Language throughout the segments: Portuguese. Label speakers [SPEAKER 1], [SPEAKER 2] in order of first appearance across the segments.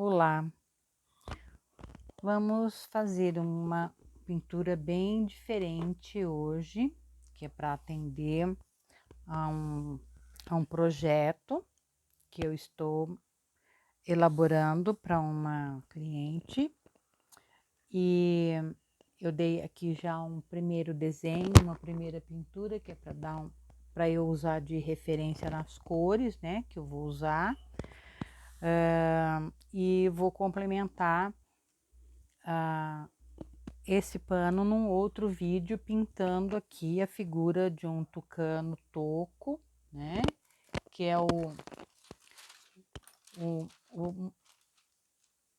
[SPEAKER 1] Olá, vamos fazer uma pintura bem diferente hoje, que é para atender a um, a um projeto que eu estou elaborando para uma cliente. E eu dei aqui já um primeiro desenho, uma primeira pintura, que é para eu usar de referência nas cores, né, que eu vou usar. E vou complementar esse pano num outro vídeo pintando aqui a figura de um tucano toco, né? Que é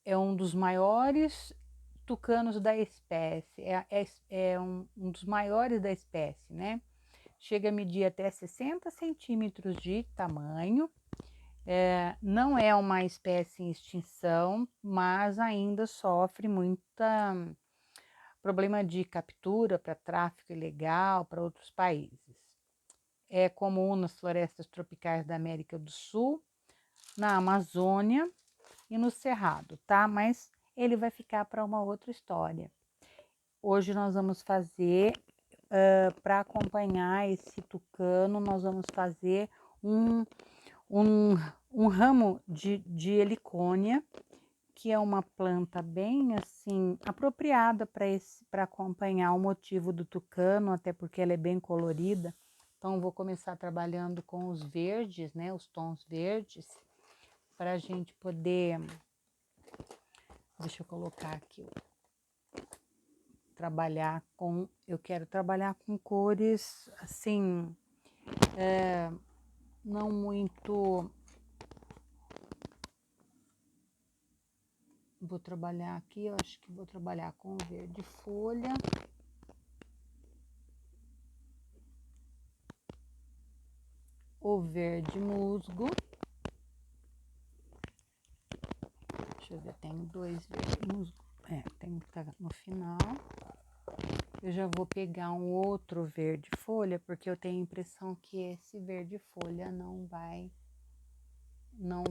[SPEAKER 1] é um dos maiores tucanos da espécie, é um dos maiores da espécie, né? Chega a medir até 60 centímetros de tamanho. Não é uma espécie em extinção, mas ainda sofre muita problema de captura para tráfico ilegal para outros países. É comum nas florestas tropicais da América do Sul, na Amazônia e no Cerrado, tá? Mas ele vai ficar para uma outra história. Hoje nós vamos fazer, para acompanhar esse tucano, nós vamos fazer um, um, um ramo de helicônia, que é uma planta bem assim apropriada para acompanhar o motivo do tucano, até porque ela é bem colorida. Então vou começar trabalhando com os verdes, né, os tons verdes, para a gente poder, deixa eu colocar aqui, eu quero trabalhar com cores assim, não muito. Vou trabalhar aqui, eu acho que vou trabalhar com verde folha. O verde musgo. Deixa eu ver, tem dois verdes musgo. Tem que estar no final. Eu já vou pegar um outro verde folha, porque eu tenho a impressão que esse verde folha não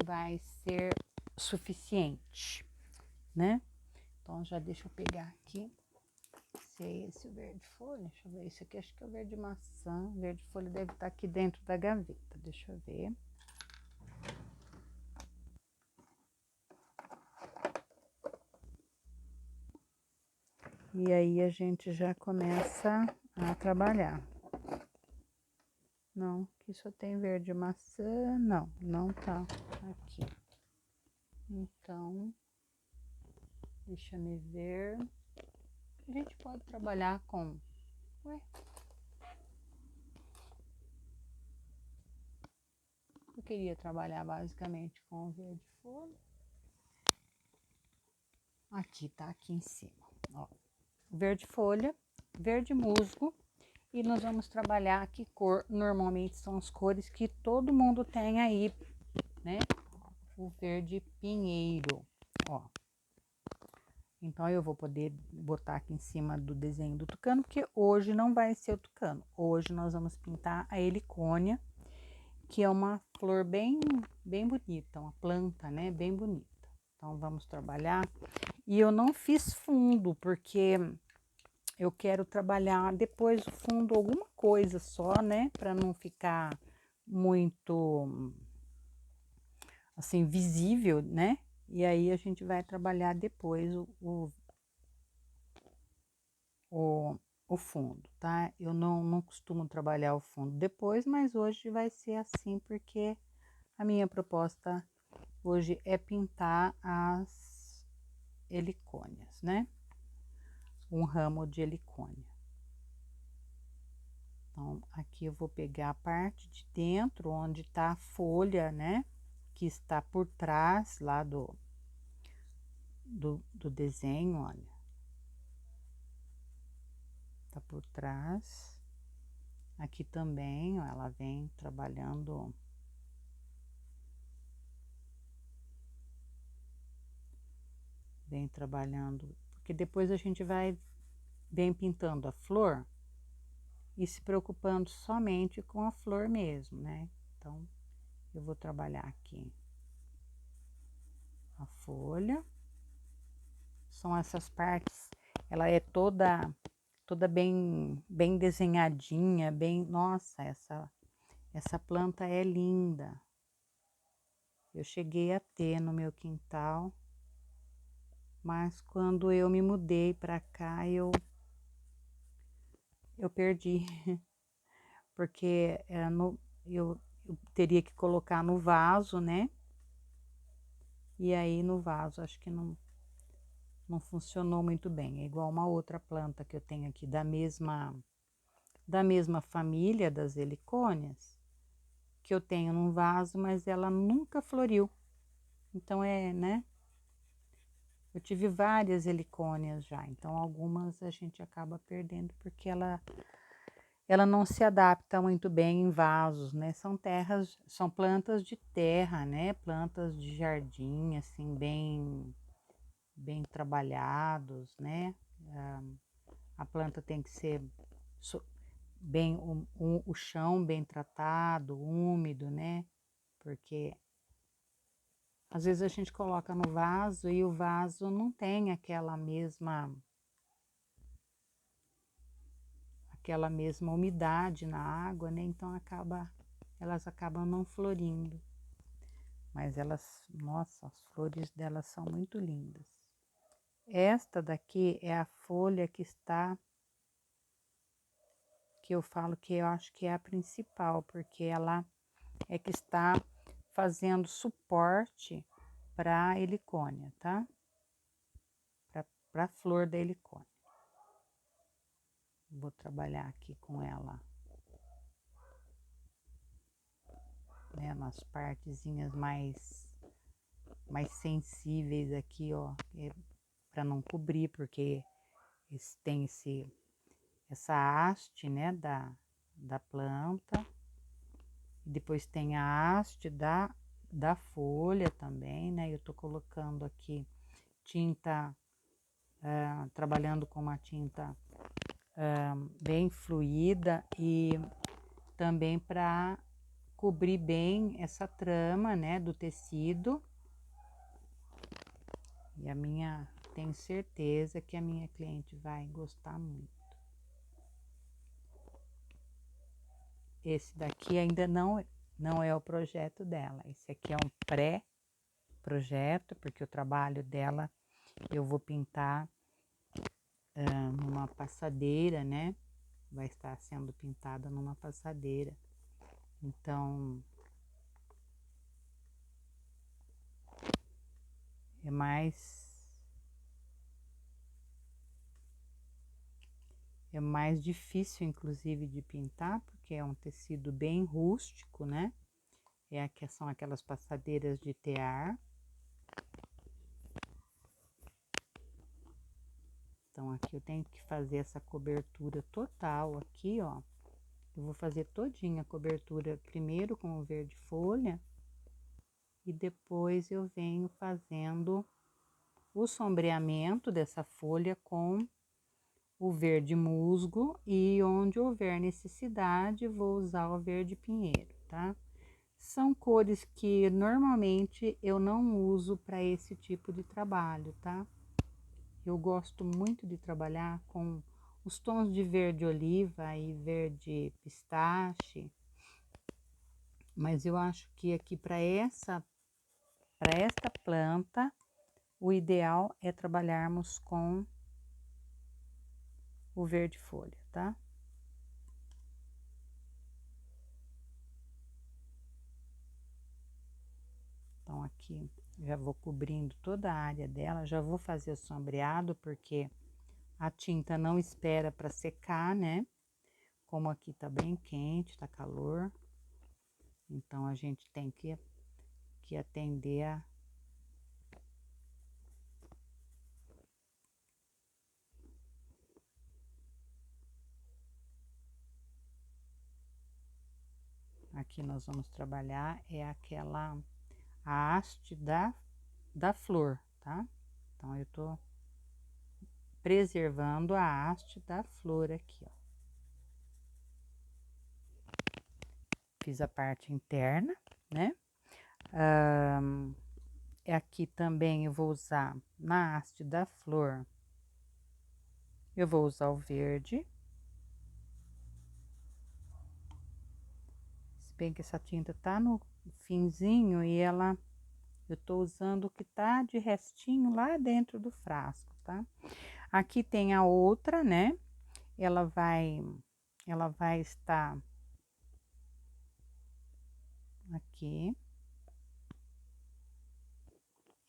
[SPEAKER 1] vai ser suficiente, né? Então já deixa eu pegar aqui. Se é esse o verde folha, deixa eu ver. Esse aqui acho que é o verde maçã. O verde folha deve estar aqui dentro da gaveta. Deixa eu ver. E aí a gente já começa a trabalhar. Não, aqui só tem verde maçã. Não tá aqui. Então, deixa me ver. A gente pode trabalhar com... Ué? Eu queria trabalhar basicamente com verde folha. Aqui, tá aqui em cima, ó. Verde folha, verde musgo. E nós vamos trabalhar que cor, normalmente são as cores que todo mundo tem aí, né? O verde pinheiro, ó. Então eu vou poder botar aqui em cima do desenho do tucano, porque hoje não vai ser o tucano. Hoje nós vamos pintar a helicônia, que é uma flor bem bonita, uma planta, né? Bem bonita. Então vamos trabalhar. E eu não fiz fundo, porque eu quero trabalhar depois o fundo alguma coisa só, né? Para não ficar muito assim visível, né? E aí a gente vai trabalhar depois o fundo, tá? Eu não costumo trabalhar o fundo depois, mas hoje vai ser assim, porque a minha proposta hoje é pintar as helicônias, né? Um ramo de helicônia. Então, aqui eu vou pegar a parte de dentro, onde tá a folha, né? Que está por trás lá do desenho, olha. Tá por trás. Aqui também, ó, ela vem trabalhando. Porque depois a gente vem pintando a flor e se preocupando somente com a flor mesmo, né? Então, eu vou trabalhar aqui a folha. São essas partes, ela é toda bem desenhadinha, bem, nossa, essa planta é linda. Eu cheguei a ter no meu quintal, mas quando eu me mudei para cá, eu perdi, porque eu teria que colocar no vaso, né? E aí no vaso acho que não funcionou muito bem. É igual uma outra planta que eu tenho aqui da mesma família das helicônias, que eu tenho num vaso, mas ela nunca floriu. Então né? Eu tive várias helicônias já, então algumas a gente acaba perdendo porque ela não se adapta muito bem em vasos, né? São plantas de terra, né? Plantas de jardim, assim, bem trabalhados, né? A planta tem que ser bem, o chão bem tratado, úmido, né? Porque às vezes a gente coloca no vaso e o vaso não tem aquela mesma umidade na água, né? Então elas acabam não florindo. Mas nossa, as flores delas são muito lindas. Esta daqui é a folha que eu falo que eu acho que é a principal, porque ela é que está fazendo suporte para a helicônia, tá? Para a flor da helicônia. Vou trabalhar aqui com ela, né, nas partezinhas mais sensíveis aqui, ó, para não cobrir, porque tem essa haste, né, da planta. Depois tem a haste da folha também, né? Eu tô colocando aqui tinta, trabalhando com uma tinta bem fluida e também para cobrir bem essa trama, né, do tecido. E tenho certeza que a minha cliente vai gostar muito. Esse daqui ainda não é o projeto dela. Esse aqui é um pré-projeto, porque o trabalho dela eu vou pintar numa passadeira, né? Vai estar sendo pintada numa passadeira. Então, é mais difícil, inclusive, de pintar, porque é um tecido bem rústico, né? São aquelas passadeiras de tear. Então, aqui eu tenho que fazer essa cobertura total aqui, ó. Eu vou fazer todinha a cobertura primeiro com o verde folha e depois eu venho fazendo o sombreamento dessa folha com o verde musgo e onde houver necessidade vou usar o verde pinheiro, tá? São cores que normalmente eu não uso para esse tipo de trabalho, tá? Eu gosto muito de trabalhar com os tons de verde oliva e verde pistache, mas eu acho que aqui para esta planta, o ideal é trabalharmos com o verde folha, tá? Então, aqui já vou cobrindo toda a área dela, já vou fazer o sombreado, porque a tinta não espera para secar, né? Como aqui tá bem quente, tá calor, então a gente tem que atender a... Aqui nós vamos trabalhar a haste da flor, tá? Então, eu tô preservando a haste da flor aqui, ó. Fiz a parte interna, né? aqui também eu vou usar na haste da flor, eu vou usar o verde. Se bem que essa tinta tá no finzinho e eu tô usando o que tá de restinho lá dentro do frasco, tá? Aqui tem a outra, né? Ela vai estar aqui.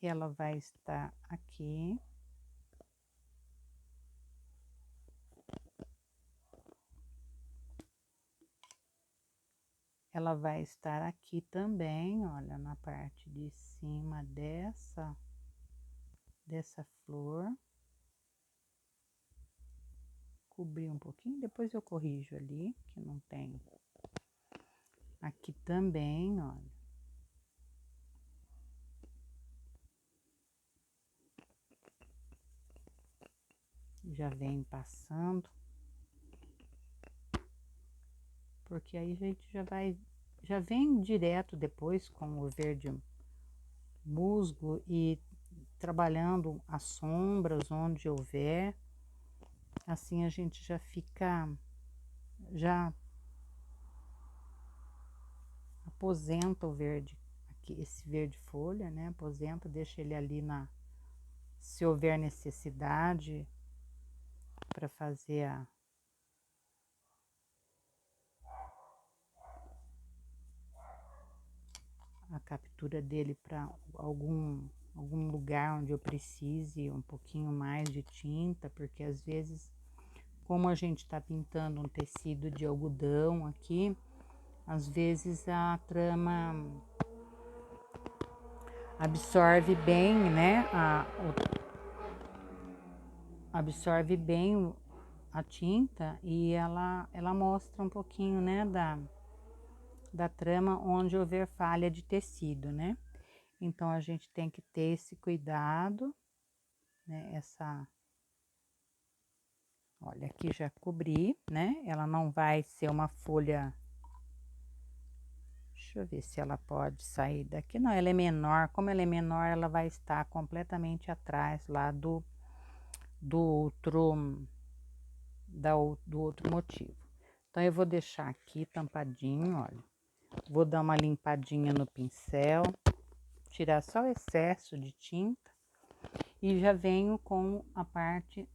[SPEAKER 1] Ela vai estar aqui. Ela vai estar aqui também, olha, na parte de cima dessa flor. Cobrir um pouquinho, depois eu corrijo ali, que não tem. Aqui também, olha. Já vem passando. Porque aí a gente já vem direto depois com o verde musgo e trabalhando as sombras onde houver. Assim a gente já fica, já aposenta o verde, aqui, esse verde folha, né? Aposenta, deixa ele ali se houver necessidade para fazer a captura dele para algum lugar onde eu precise um pouquinho mais de tinta, porque às vezes, como a gente está pintando um tecido de algodão aqui, às vezes a trama absorve bem, né? Absorve bem a tinta e ela mostra um pouquinho, né, da trama onde houver falha de tecido, né? Então a gente tem que ter esse cuidado, né? Olha, aqui já cobri, né? Ela não vai ser uma folha. Deixa eu ver se ela pode sair daqui. Não, ela é menor. Como ela é menor, ela vai estar completamente atrás lá do outro, do outro motivo. Então, eu vou deixar aqui tampadinho, olha. Vou dar uma limpadinha no pincel, tirar só o excesso de tinta. E já venho com a parte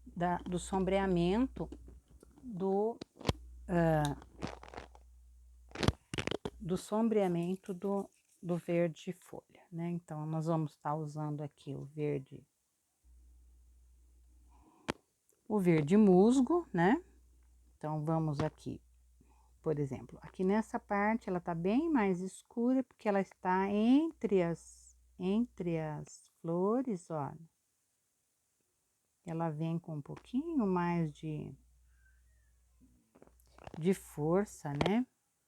[SPEAKER 1] do sombreamento do sombreamento do verde folha, né? Então, nós vamos estar usando aqui o verde musgo, né? Então, vamos aqui, por exemplo, aqui nessa parte, ela tá bem mais escura, porque ela está entre as flores, olha. Ela vem com um pouquinho mais de força, né?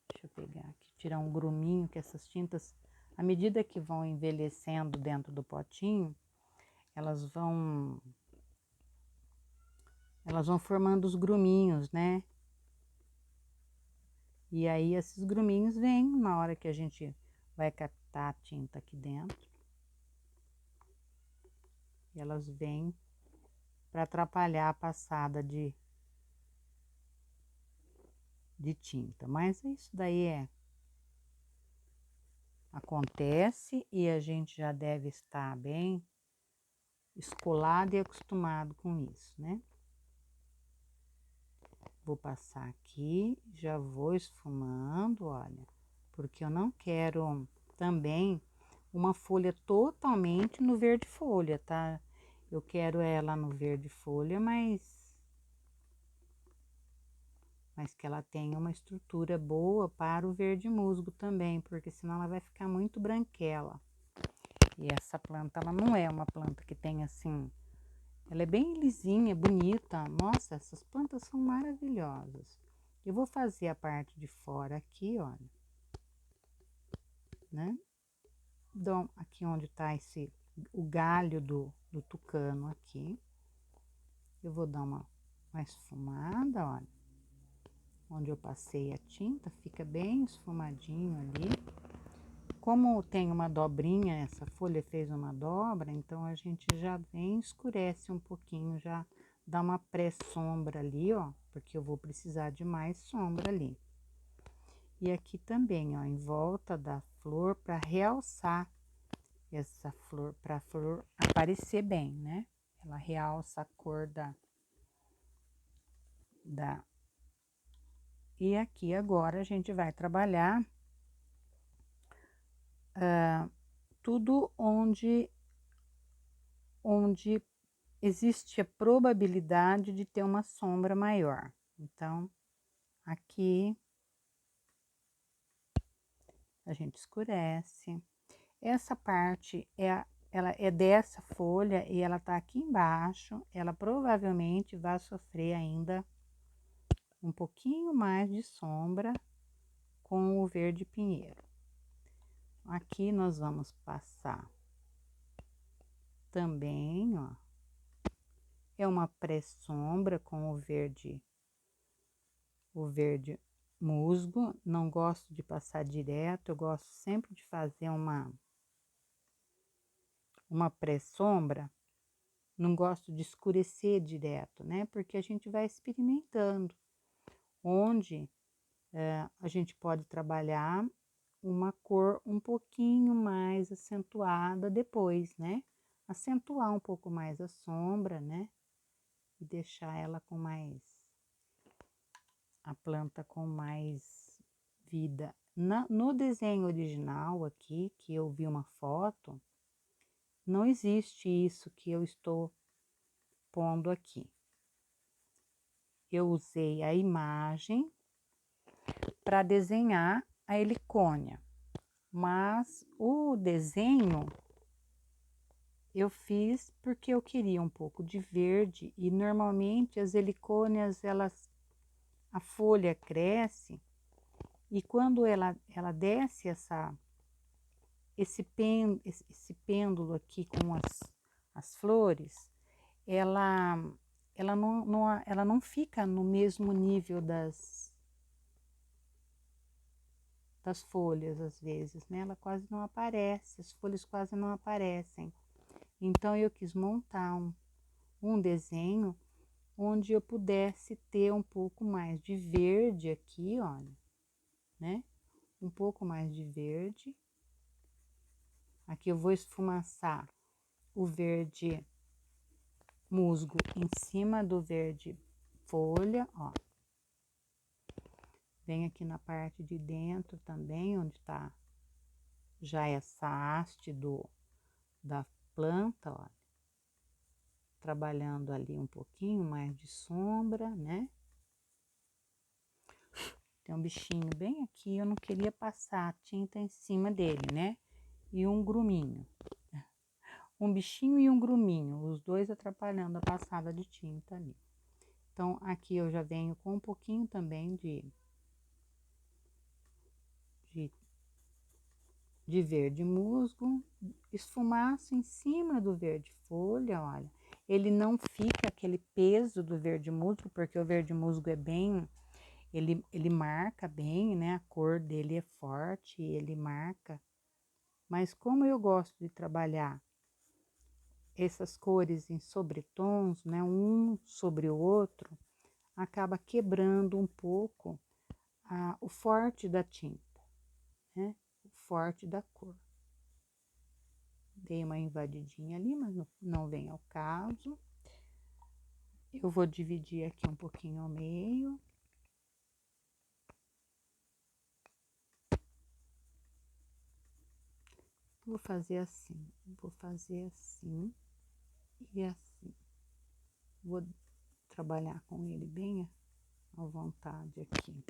[SPEAKER 1] Deixa eu pegar aqui, tirar um gruminho, que essas tintas, à medida que vão envelhecendo dentro do potinho, elas vão formando os gruminhos, né? E aí esses gruminhos vêm na hora que a gente vai captar a tinta aqui dentro. E elas vêm para atrapalhar a passada de tinta. Mas isso daí acontece e a gente já deve estar bem escolado e acostumado com isso, né? Vou passar aqui, já vou esfumando, olha, porque eu não quero também uma folha totalmente no verde folha, tá? Eu quero ela no verde folha, mas que ela tenha uma estrutura boa para o verde musgo também, porque senão ela vai ficar muito branquela. E essa planta, ela não é uma planta que tem assim, ela é bem lisinha, bonita. Nossa, essas plantas são maravilhosas. Eu vou fazer a parte de fora aqui, olha, né? Então, aqui onde tá o galho do tucano aqui. Eu vou dar uma esfumada, olha. Onde eu passei a tinta, fica bem esfumadinho ali. como tem uma dobrinha, essa folha fez uma dobra, então a gente já vem, escurece um pouquinho, já dá uma pré-sombra ali, ó, porque eu vou precisar de mais sombra ali. E aqui também, ó, em volta da flor, para realçar essa flor, para a flor aparecer bem, né? Ela realça a cor da... E aqui agora a gente vai trabalhar tudo onde existe a probabilidade de ter uma sombra maior. Então, aqui a gente escurece. Essa parte ela é dessa folha e ela tá aqui embaixo. Ela provavelmente vai sofrer ainda um pouquinho mais de sombra com o verde pinheiro. Aqui nós vamos passar também, ó. É uma pré-sombra com o verde musgo. Não gosto de passar direto, eu gosto sempre de fazer uma pré-sombra. Não gosto de escurecer direto, né? Porque a gente vai experimentando onde a gente pode trabalhar uma cor um pouquinho mais acentuada depois, né? Acentuar um pouco mais a sombra, né? E deixar ela com mais... a planta com mais vida. No desenho original aqui, que eu vi uma foto, não existe isso que eu estou pondo aqui. Eu usei a imagem para desenhar a helicônia, mas o desenho eu fiz porque eu queria um pouco de verde e normalmente as helicônias, a folha cresce e quando ela desce esse pêndulo aqui com as flores, ela não fica no mesmo nível das folhas, às vezes, né? Ela quase não aparece, as folhas quase não aparecem. Então, eu quis montar um desenho onde eu pudesse ter um pouco mais de verde aqui, olha, né? Um pouco mais de verde. Aqui eu vou esfumaçar o verde musgo em cima do verde folha, ó. Vem aqui na parte de dentro também, onde tá já essa haste da planta, ó. Trabalhando ali um pouquinho mais de sombra, né? Tem um bichinho bem aqui, eu não queria passar tinta em cima dele, né? E um gruminho. Um bichinho e um gruminho, os dois atrapalhando a passada de tinta ali. Então, aqui eu já venho com um pouquinho também de verde musgo, esfumaço em cima do verde folha, olha. Ele não fica aquele peso do verde musgo, porque o verde musgo é bem, ele marca bem, né? A cor dele é forte, ele marca. Mas como eu gosto de trabalhar essas cores em sobretons, né? Um sobre o outro, acaba quebrando um pouco o forte da tinta, né? O forte da cor. Dei uma invadidinha ali, mas não vem ao caso. Eu vou dividir aqui um pouquinho ao meio. Vou fazer assim e assim. Vou trabalhar com ele bem à vontade aqui.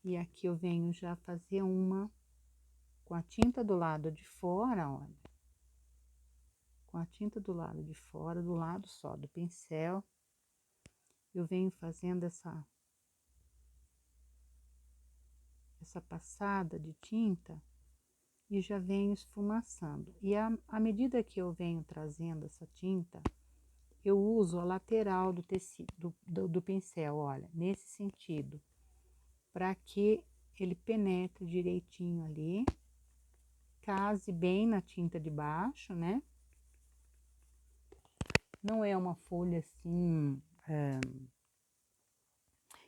[SPEAKER 1] E aqui eu venho já fazer uma com a tinta do lado de fora, olha. Com a tinta do lado de fora, do lado só do pincel, eu venho fazendo essa passada de tinta e já venho esfumaçando. E à medida que eu venho trazendo essa tinta, eu uso a lateral do tecido, do pincel, olha, nesse sentido, para que ele penetre direitinho ali case bem na tinta de baixo, né? Não é uma folha assim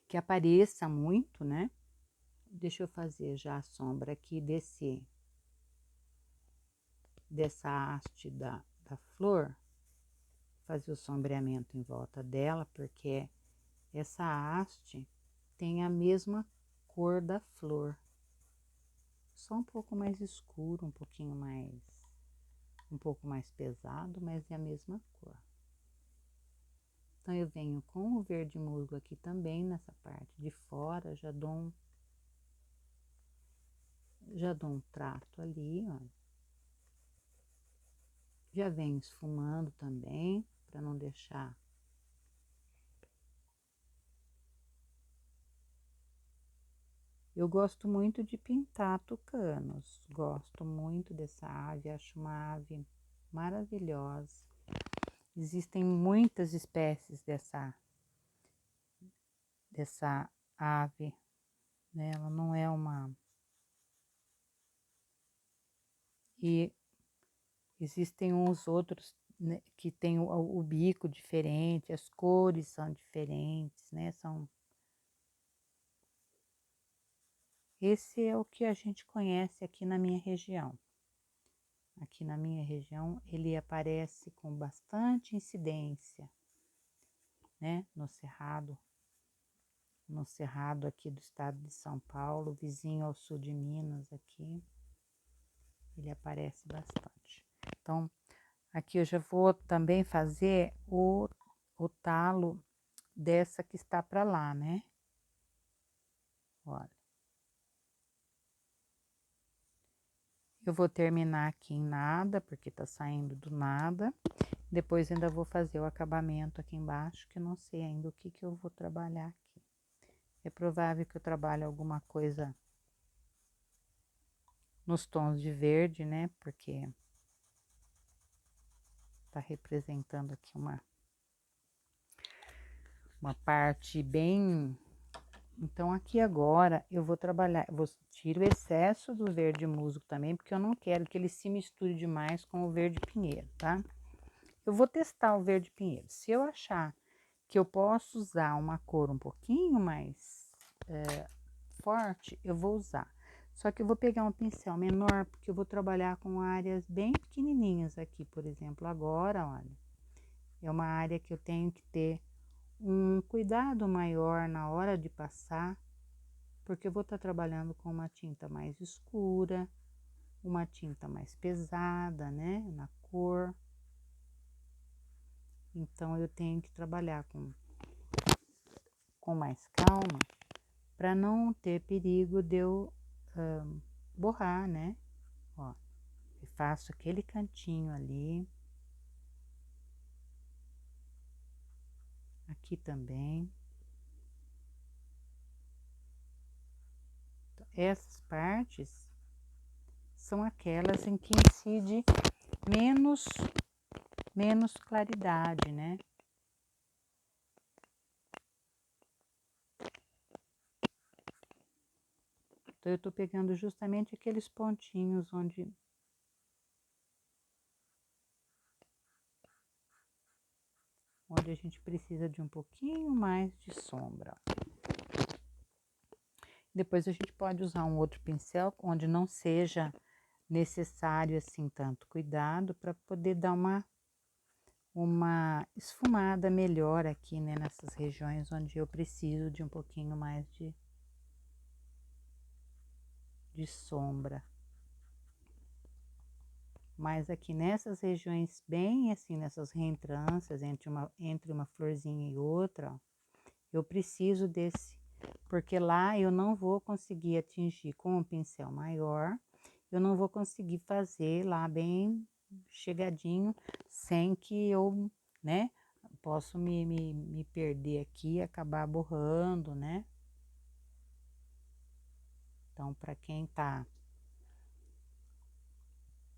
[SPEAKER 1] que apareça muito, né? Deixa eu fazer já a sombra aqui dessa haste da flor, fazer o sombreamento em volta dela, porque essa haste tem a mesma cor da flor, só um pouco mais escuro, um pouco mais pesado, mas é a mesma cor. Então, eu venho com o verde musgo aqui também, nessa parte de fora, já dou um trato ali, ó. Já venho esfumando também, para não deixar. Eu gosto muito de pintar tucanos, gosto muito dessa ave, acho uma ave maravilhosa. Existem muitas espécies dessa ave, né? Ela não é uma... E existem uns outros, né, que tem o bico diferente, as cores são diferentes, né? Esse é o que a gente conhece aqui na minha região. Aqui na minha região, ele aparece com bastante incidência, né? No cerrado aqui do estado de São Paulo, vizinho ao sul de Minas aqui, ele aparece bastante. Então, aqui eu já vou também fazer o talo dessa que está para lá, né? Olha. Eu vou terminar aqui em nada, porque tá saindo do nada. Depois ainda vou fazer o acabamento aqui embaixo, que eu não sei ainda o que eu vou trabalhar aqui. É provável que eu trabalhe alguma coisa nos tons de verde, né? Porque tá representando aqui uma parte bem... Então, aqui agora eu vou trabalhar, eu vou tirar o excesso do verde musgo também, porque eu não quero que ele se misture demais com o verde pinheiro, tá? Eu vou testar o verde pinheiro. Se eu achar que eu posso usar uma cor um pouquinho mais forte, eu vou usar. Só que eu vou pegar um pincel menor, porque eu vou trabalhar com áreas bem pequenininhas aqui, por exemplo. Agora, olha, é uma área que eu tenho que ter um cuidado maior na hora de passar, porque eu vou estar trabalhando com uma tinta mais escura, uma tinta mais pesada, né, na cor. Então, eu tenho que trabalhar com mais calma, para não ter perigo de eu borrar, né? Ó, eu faço aquele cantinho ali. Aqui também. Então, essas partes são aquelas em que incide menos claridade, né? Então, eu tô pegando justamente aqueles pontinhos onde a gente precisa de um pouquinho mais de sombra. Depois a gente pode usar um outro pincel onde não seja necessário assim tanto cuidado, para poder dar uma esfumada melhor aqui, né, nessas regiões onde eu preciso de um pouquinho mais de sombra. Mas aqui nessas regiões bem assim, nessas reentrâncias entre uma florzinha e outra, ó, eu preciso desse, porque lá eu não vou conseguir atingir com um pincel maior, eu não vou conseguir fazer lá bem chegadinho, sem que eu, né, posso me perder aqui e acabar borrando, né? Então, para quem tá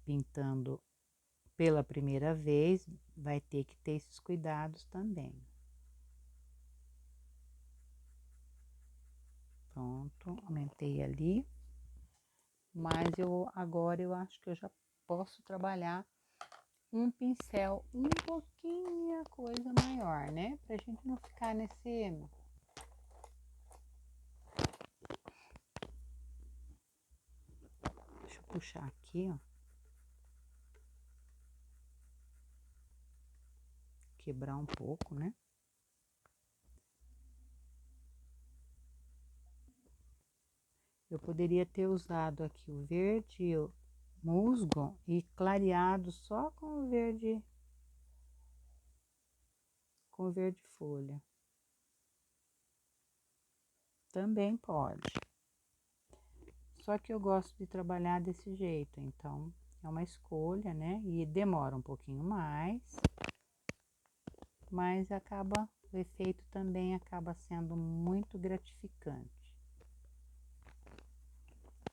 [SPEAKER 1] pintando pela primeira vez, vai ter que ter esses cuidados também. Pronto, aumentei ali. mas agora eu acho que eu já posso trabalhar um pincel um pouquinho a coisa maior, né? Pra gente não ficar nesse... Deixa eu puxar aqui, ó. Quebrar um pouco, né? Eu poderia ter usado aqui o verde musgo e clareado só com o verde folha. Também pode. Só que eu gosto de trabalhar desse jeito, então é uma escolha, né? E demora um pouquinho mais, mas o efeito também acaba sendo muito gratificante.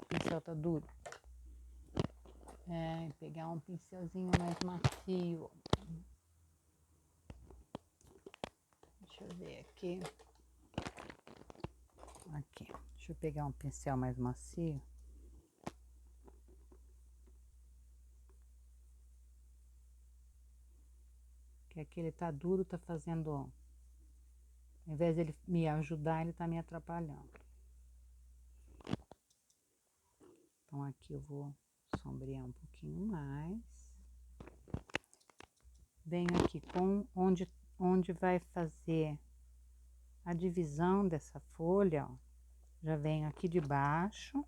[SPEAKER 1] O pincel tá duro. Pegar um pincelzinho mais macio. Deixa eu ver aqui. Aqui, deixa eu pegar um pincel mais macio. Que aqui ele tá duro, tá fazendo... Ao invés dele me ajudar, ele tá me atrapalhando. Então aqui eu vou sombrear um pouquinho mais. Venho aqui com onde vai fazer a divisão dessa folha, ó. Já venho aqui de baixo,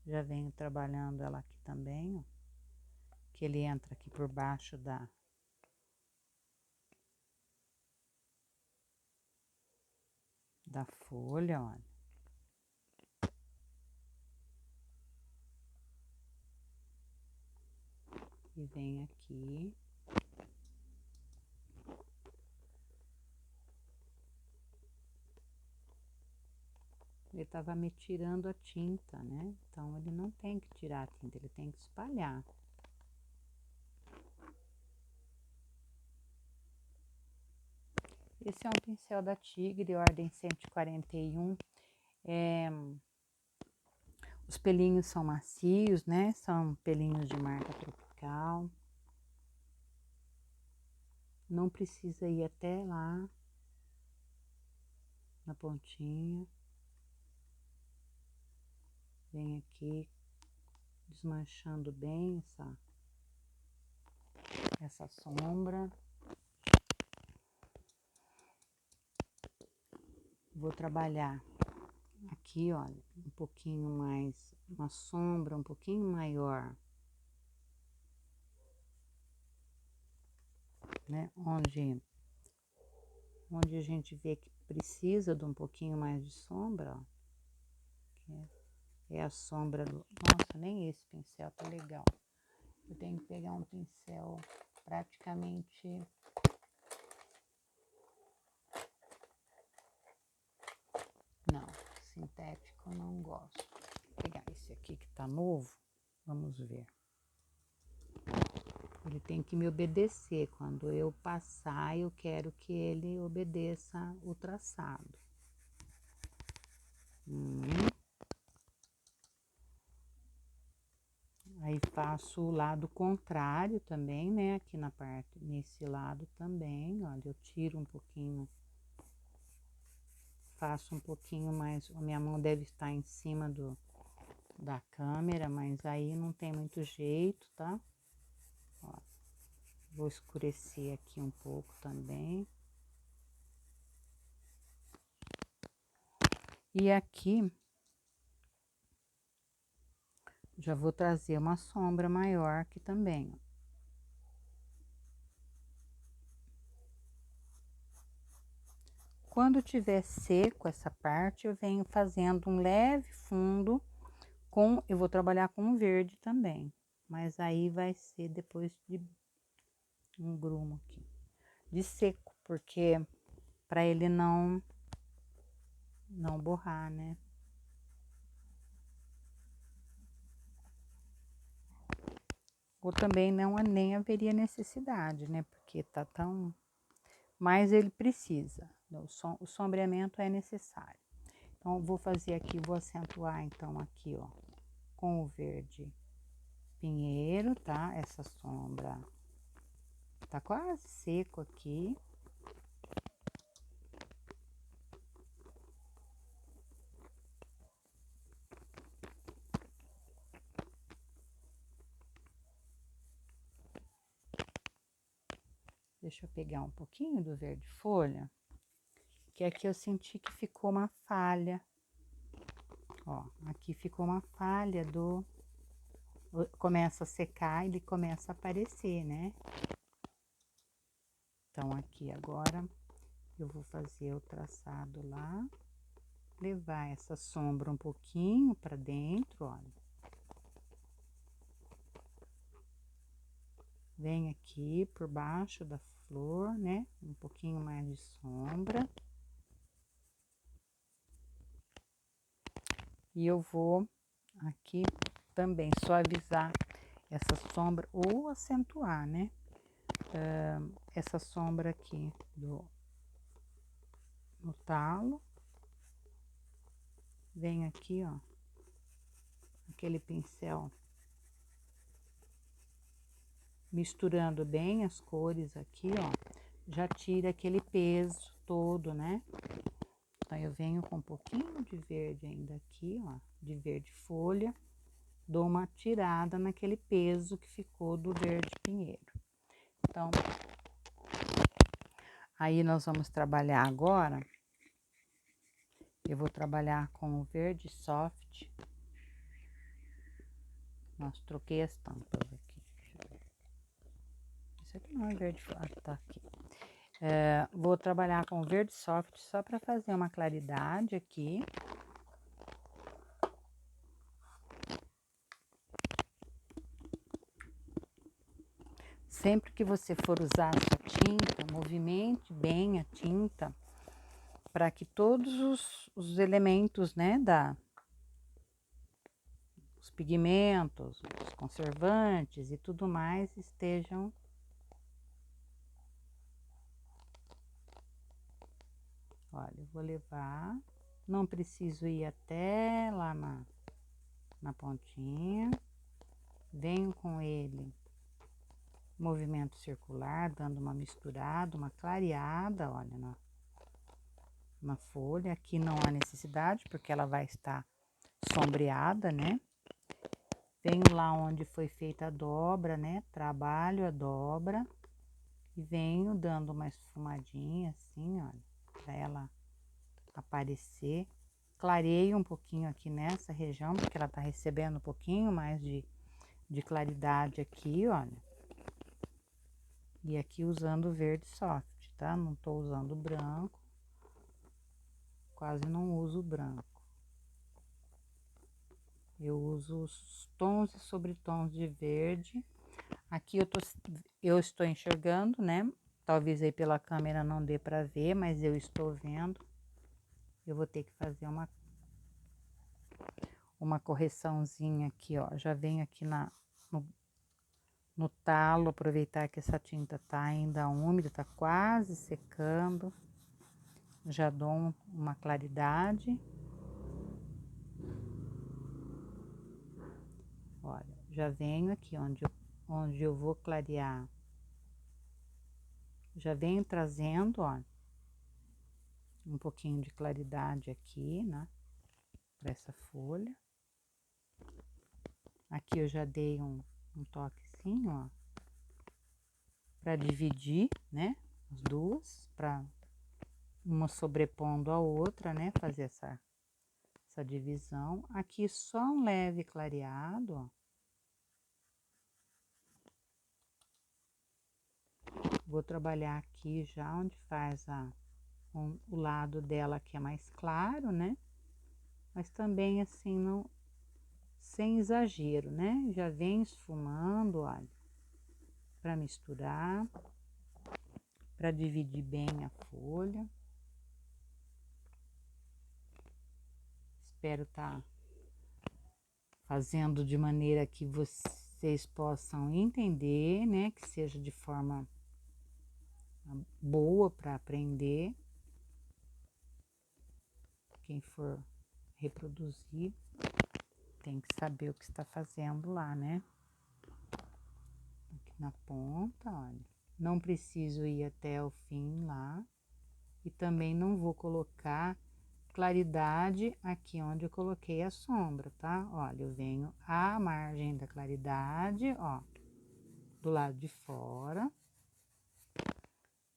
[SPEAKER 1] já venho trabalhando ela aqui também, ó. Que ele entra aqui por baixo da folha, olha. E vem aqui. Ele tava me tirando a tinta, né? Então, ele não tem que tirar a tinta, ele tem que espalhar. Esse é um pincel da Tigre, ordem 141. Os pelinhos são macios, né? São pelinhos de marca tropical. Não precisa ir até lá, na pontinha. Vem aqui, desmanchando bem essa sombra. Vou trabalhar aqui, olha, um pouquinho mais, uma sombra um pouquinho maior, né? Onde a gente vê que precisa de um pouquinho mais de sombra, ó. É a sombra do... Nossa, nem esse pincel tá legal. Eu tenho que pegar um pincel praticamente... Não, sintético eu não gosto. Vou pegar esse aqui que tá novo, vamos ver. Ele tem que me obedecer. Quando eu passar, eu quero que ele obedeça o traçado. Aí faço o lado contrário também, né? Aqui na parte, nesse lado também, olha, eu tiro um pouquinho, faço um pouquinho mais, a minha mão deve estar em cima da câmera, mas aí não tem muito jeito, tá? Ó, vou escurecer aqui um pouco também. E aqui, já vou trazer uma sombra maior aqui também, ó. Quando tiver seco essa parte, eu venho fazendo um leve fundo eu vou trabalhar com verde também, mas aí vai ser depois de um grumo aqui, de seco, porque para ele não borrar, né? Ou também nem haveria necessidade, né? Porque tá tão... Mas ele precisa, o sombreamento é necessário. Então, eu vou fazer aqui, vou acentuar então aqui, ó, com o verde pinheiro, tá? Essa sombra tá quase seco aqui. Deixa eu pegar um pouquinho do verde folha, que aqui eu senti que ficou uma falha. Ó, aqui ficou uma falha do... Começa a secar, ele começa a aparecer, né? Então, aqui agora, eu vou fazer o traçado lá, levar essa sombra um pouquinho para dentro, olha. Vem aqui por baixo da flor, né? Um pouquinho mais de sombra. E eu vou aqui também suavizar essa sombra ou acentuar, né? Essa sombra aqui no talo. Vem aqui, ó, aquele pincel misturando bem as cores aqui, ó, já tira aquele peso todo, né? Então, eu venho com um pouquinho de verde ainda aqui, ó, de verde folha, dou uma tirada naquele peso que ficou do verde pinheiro. Então, aí nós vamos trabalhar agora, eu vou trabalhar com o verde soft. Nossa, troquei as tampas aqui. Isso aqui não é verde, tá aqui. Vou trabalhar com verde soft só para fazer uma claridade aqui. Sempre que você for usar a sua tinta, movimente bem a tinta para que todos os elementos, né, os pigmentos, os conservantes e tudo mais estejam... Olha, eu vou levar, não preciso ir até lá na pontinha, venho com ele, movimento circular, dando uma misturada, uma clareada, olha, na folha. Aqui não há necessidade, porque ela vai estar sombreada, né? Venho lá onde foi feita a dobra, né? Trabalho a dobra e venho dando uma esfumadinha assim, olha, pra ela aparecer. Clareio um pouquinho aqui nessa região, porque ela tá recebendo um pouquinho mais de claridade aqui, olha. E aqui usando verde soft, tá? Não tô usando branco, quase não uso branco. Eu uso os tons e sobretons de verde. Aqui eu estou enxergando, né? Talvez aí pela câmera não dê para ver, mas eu estou vendo. Eu vou ter que fazer uma correçãozinha aqui, ó. Já venho aqui no talo, aproveitar que essa tinta tá ainda úmida, tá quase secando. Já dou uma claridade. Olha, já venho aqui onde eu vou clarear. Já venho trazendo, ó, um pouquinho de claridade aqui, né, para essa folha. Aqui eu já dei um toquezinho, ó, para dividir, né, as duas, para uma sobrepondo a outra, né, fazer essa divisão. Aqui só um leve clareado, ó. Vou trabalhar aqui já onde faz o lado dela que é mais claro, né? Mas também assim, não, sem exagero, né? Já vem esfumando, olha, para misturar, para dividir bem a folha. Espero tá fazendo de maneira que vocês possam entender, né? Que seja de forma boa para aprender. Quem for reproduzir, tem que saber o que está fazendo lá, né? Aqui na ponta, olha. Não preciso ir até o fim lá. E também não vou colocar claridade aqui onde eu coloquei a sombra, tá? Olha, eu venho à margem da claridade, ó, do lado de fora.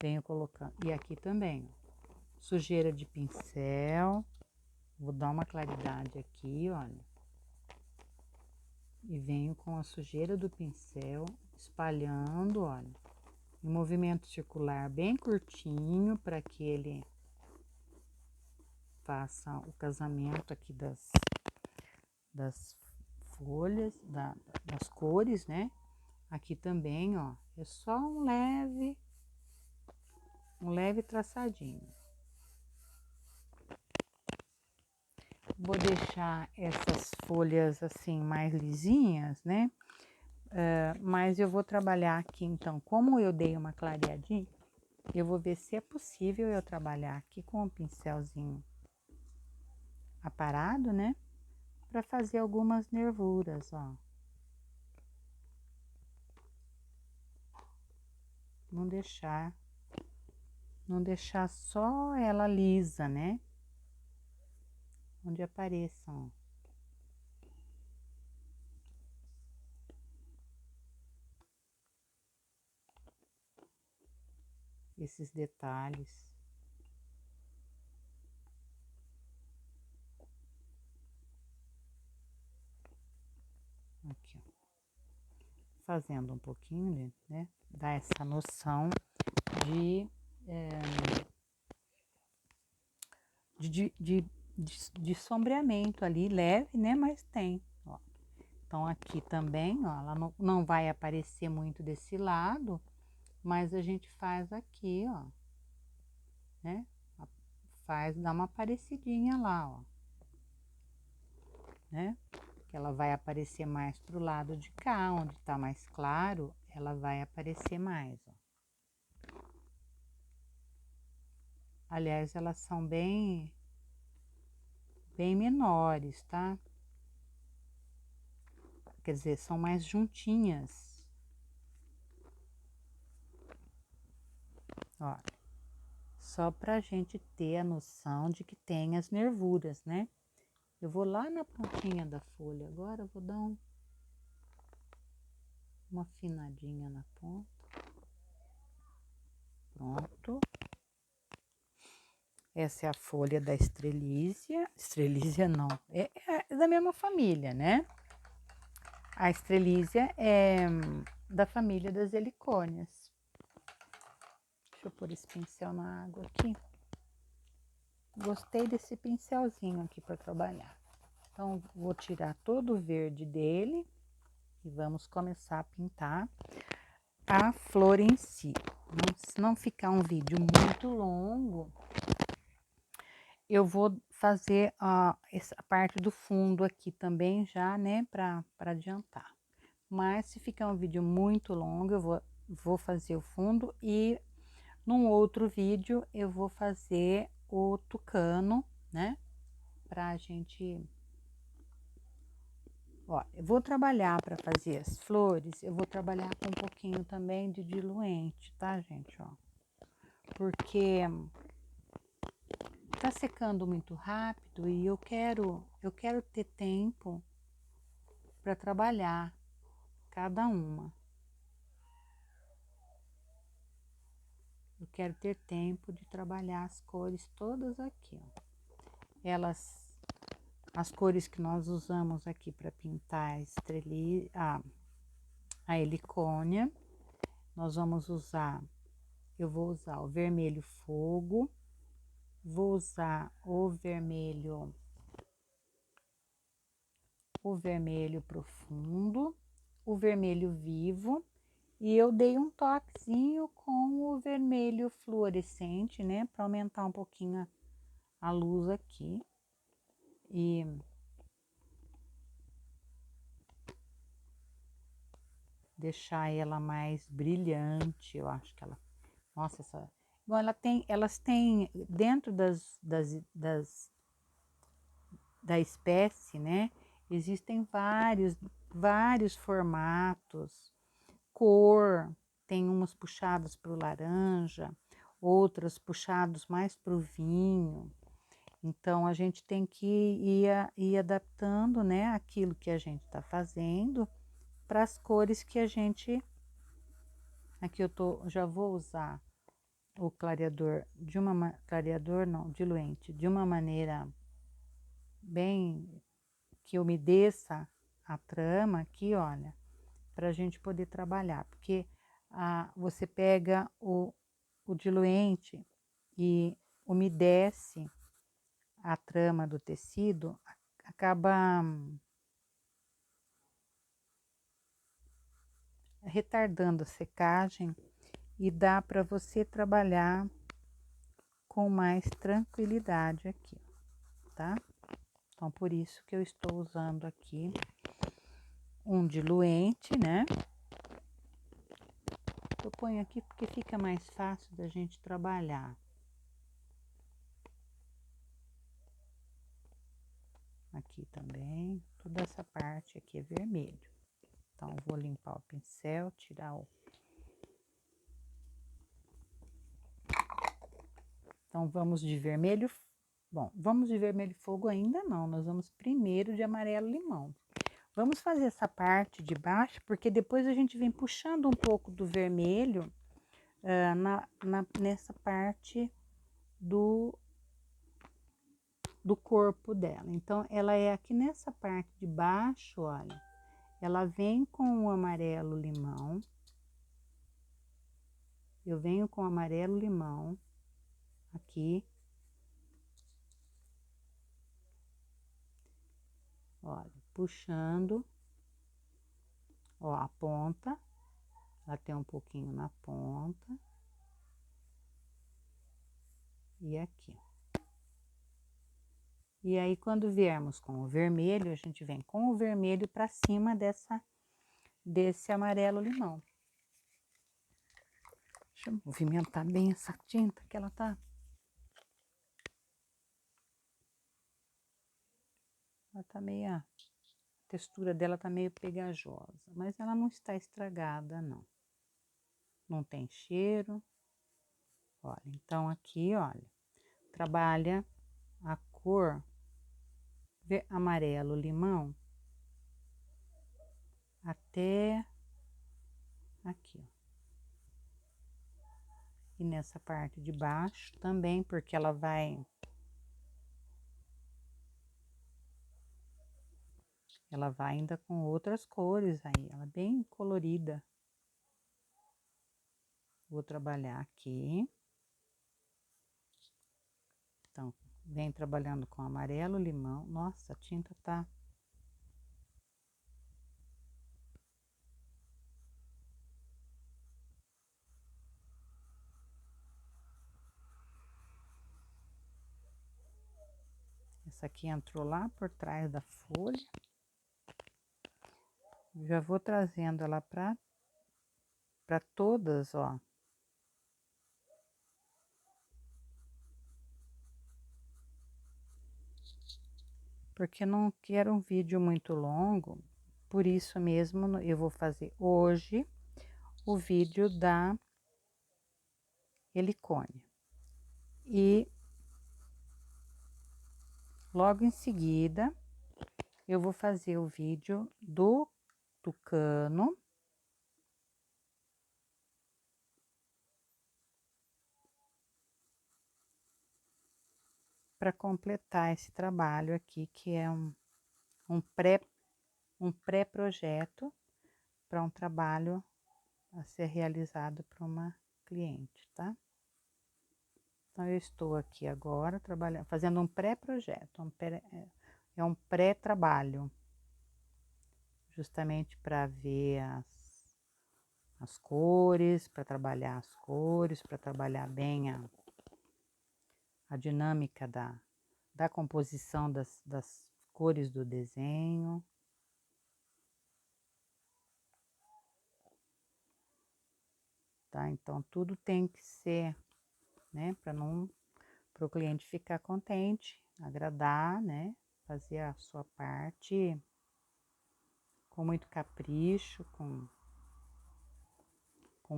[SPEAKER 1] Venho colocando, e aqui também, ó, sujeira de pincel. Vou dar uma claridade aqui, olha. E venho com a sujeira do pincel espalhando, olha, em movimento circular bem curtinho, para que ele faça o casamento aqui das folhas, das cores, né? Aqui também, ó, é só um leve traçadinho. Vou deixar essas folhas assim mais lisinhas, né? Mas eu vou trabalhar aqui, então, como eu dei uma clareadinha, eu vou ver se é possível eu trabalhar aqui com o pincelzinho aparado, né? Para fazer algumas nervuras, ó. Não deixar só ela lisa, né? Onde apareçam, ó. Esses detalhes. Aqui, ó. Fazendo um pouquinho, né? Dá essa noção de, de sombreamento ali, leve, né? Mas tem, ó. Então, aqui também, ó, ela não vai aparecer muito desse lado, mas a gente faz aqui, ó, né? Dá uma aparecidinha lá, ó, né? Que ela vai aparecer mais pro lado de cá, onde tá mais claro, ela vai aparecer mais, ó. Aliás, elas são bem menores, tá? Quer dizer, são mais juntinhas. Ó, só pra gente ter a noção de que tem as nervuras, né? Eu vou lá na pontinha da folha agora, eu vou dar uma afinadinha na ponta. Pronto. Essa é a folha da estrelízia. Estrelízia não, é da mesma família, né? A estrelízia é da família das helicônias. Deixa eu pôr esse pincel na água aqui. Gostei desse pincelzinho aqui para trabalhar. Então, vou tirar todo o verde dele e vamos começar a pintar a flor em si. Se não ficar um vídeo muito longo, eu vou fazer essa parte do fundo aqui também já, né, para adiantar. Mas se ficar um vídeo muito longo, eu vou fazer o fundo e num outro vídeo eu vou fazer o tucano, né, pra gente... Ó, eu vou trabalhar para fazer as flores, eu vou trabalhar com um pouquinho também de diluente, tá, gente, ó? Porque tá secando muito rápido e eu quero ter tempo para trabalhar cada uma. Eu quero ter tempo de trabalhar as cores todas aqui, ó. As cores que nós usamos aqui para pintar a helicônia, nós vamos usar, eu vou usar o vermelho fogo, vou usar o vermelho profundo, o vermelho vivo, e eu dei um toquezinho com o vermelho fluorescente, né, para aumentar um pouquinho a luz aqui. E deixar ela mais brilhante, eu acho que ela... Nossa, bom, elas têm dentro da espécie, né? Existem vários formatos, cor, tem umas puxadas para o laranja, outras puxadas mais para o vinho. Então, a gente tem que ir adaptando, né, aquilo que a gente está fazendo para as cores que a gente... Aqui já vou usar o clareador clareador não, diluente, de uma maneira bem que umedeça a trama aqui, olha, para a gente poder trabalhar, porque você pega o diluente e umedece a trama do tecido, acaba retardando a secagem e dá para você trabalhar com mais tranquilidade aqui, tá? Então, por isso que eu estou usando aqui um diluente, né? Eu ponho aqui porque fica mais fácil da gente trabalhar. Aqui também, toda essa parte aqui é vermelho. Então, vou limpar o pincel, tirar o... Então, vamos de vermelho... Bom, vamos de vermelho fogo ainda não, nós vamos primeiro de amarelo limão. Vamos fazer essa parte de baixo, porque depois a gente vem puxando um pouco do vermelho nessa parte do corpo dela. Então, ela é aqui nessa parte de baixo, olha, ela vem com o amarelo limão. Eu venho com o amarelo limão aqui. Olha, puxando, ó, a ponta, ela tem um pouquinho na ponta. E aqui. E aí, quando viermos com o vermelho, a gente vem com o vermelho para cima desse amarelo limão. Deixa eu movimentar bem essa tinta que ela tá. Ela tá meio... A textura dela tá meio pegajosa, mas ela não está estragada, não. Não tem cheiro. Olha, então aqui, olha, trabalha a cor amarelo limão até aqui, ó. E nessa parte de baixo também, porque ela vai ainda com outras cores aí, ela é bem colorida. Vou trabalhar aqui. Então, vem trabalhando com amarelo limão. Nossa, a tinta tá... Essa aqui entrou lá por trás da folha. Já vou trazendo ela para todas, ó. Porque não quero um vídeo muito longo, por isso mesmo eu vou fazer hoje o vídeo da helicônia. E logo em seguida eu vou fazer o vídeo do tucano. Para completar esse trabalho aqui, que é um pré-projeto para um trabalho a ser realizado para uma cliente, tá? Então, eu estou aqui agora trabalhando, fazendo um pré-projeto, é um pré-trabalho, justamente para ver as cores, para trabalhar as cores, para trabalhar bem a dinâmica da composição das cores do desenho. Tá? Então, tudo tem que ser, né, para o cliente ficar contente, agradar, né, fazer a sua parte com muito capricho, com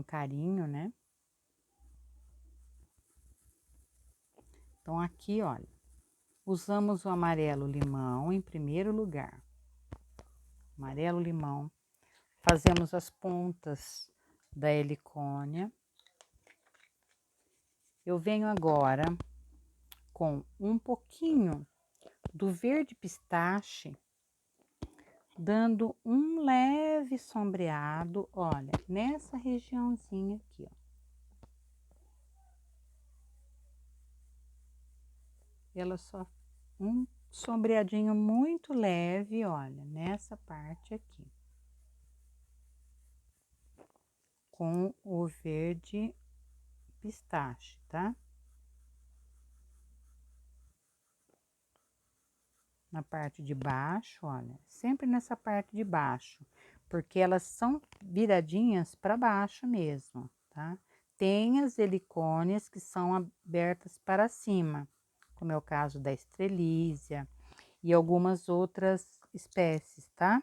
[SPEAKER 1] carinho, né? Então, aqui, olha, usamos o amarelo limão em primeiro lugar. Amarelo limão. Fazemos as pontas da helicônia. Eu venho agora com um pouquinho do verde pistache, dando um leve sombreado, olha, nessa regiãozinha aqui, ó. Ela só um sombreadinho muito leve, olha, nessa parte aqui. Com o verde pistache, tá? Na parte de baixo, olha, sempre nessa parte de baixo, porque elas são viradinhas para baixo mesmo, tá? Tem as helicônias que são abertas para cima, como é o caso da estrelízia e algumas outras espécies, tá?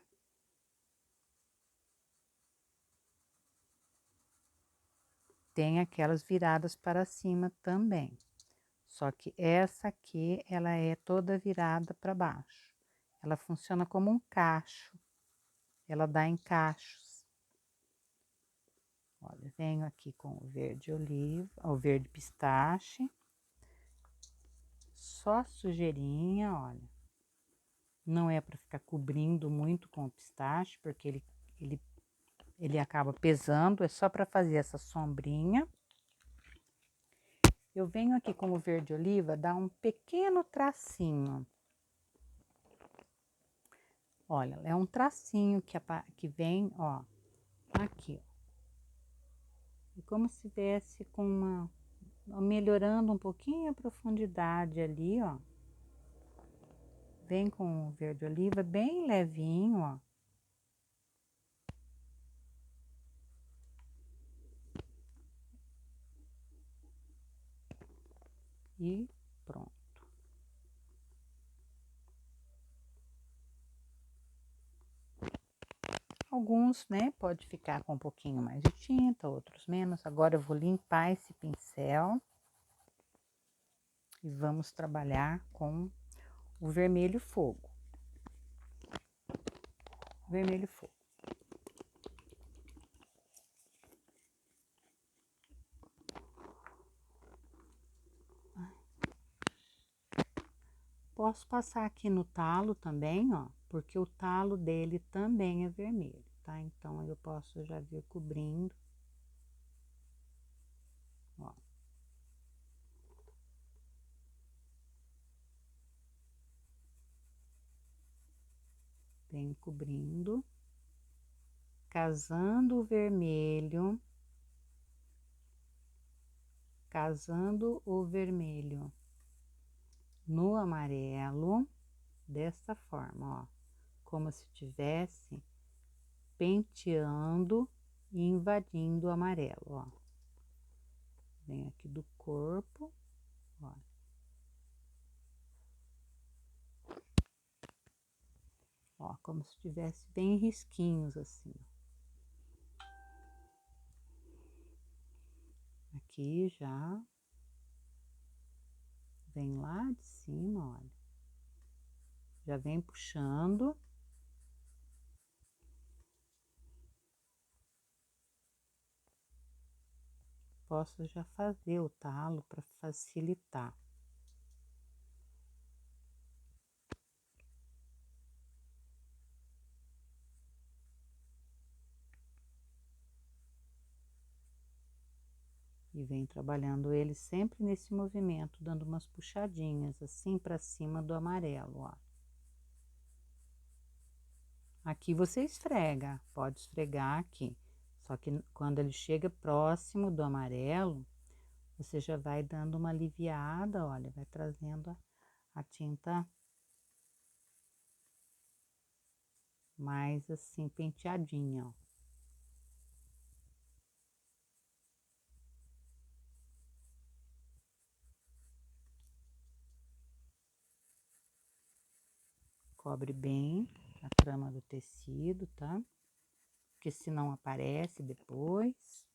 [SPEAKER 1] Tem aquelas viradas para cima também. Só que essa aqui, ela é toda virada para baixo. Ela funciona como um cacho. Ela dá em cachos. Olha, venho aqui com o verde oliva, o verde pistache. Só sujeirinha, olha. Não é para ficar cobrindo muito com o pistache, porque ele acaba pesando. É só para fazer essa sombrinha. Eu venho aqui com o verde oliva, dar um pequeno tracinho. Olha, é um tracinho que vem, ó, aqui, ó. É como se tivesse com melhorando um pouquinho a profundidade ali, ó. Vem com o verde oliva bem levinho, ó. E pronto. Alguns, né, pode ficar com um pouquinho mais de tinta, outros menos. Agora eu vou limpar esse pincel e vamos trabalhar com o vermelho fogo. Vermelho fogo. Posso passar aqui no talo também, ó, porque o talo dele também é vermelho, tá? Então, eu posso já vir cobrindo, ó. Venho cobrindo, casando o vermelho, casando o vermelho no amarelo, dessa forma, ó, como se tivesse penteando e invadindo o amarelo, ó. Vem aqui do corpo, ó. Ó, como se tivesse bem risquinhos assim. Aqui já vem lá de cima, olha. Já vem puxando. Posso já fazer o talo para facilitar. E vem trabalhando ele sempre nesse movimento, dando umas puxadinhas assim para cima do amarelo, ó. Aqui você esfrega, pode esfregar aqui. Só que quando ele chega próximo do amarelo, você já vai dando uma aliviada, olha, vai trazendo a tinta mais assim penteadinha, ó. Cobre bem. a trama do tecido, tá? Porque senão aparece depois.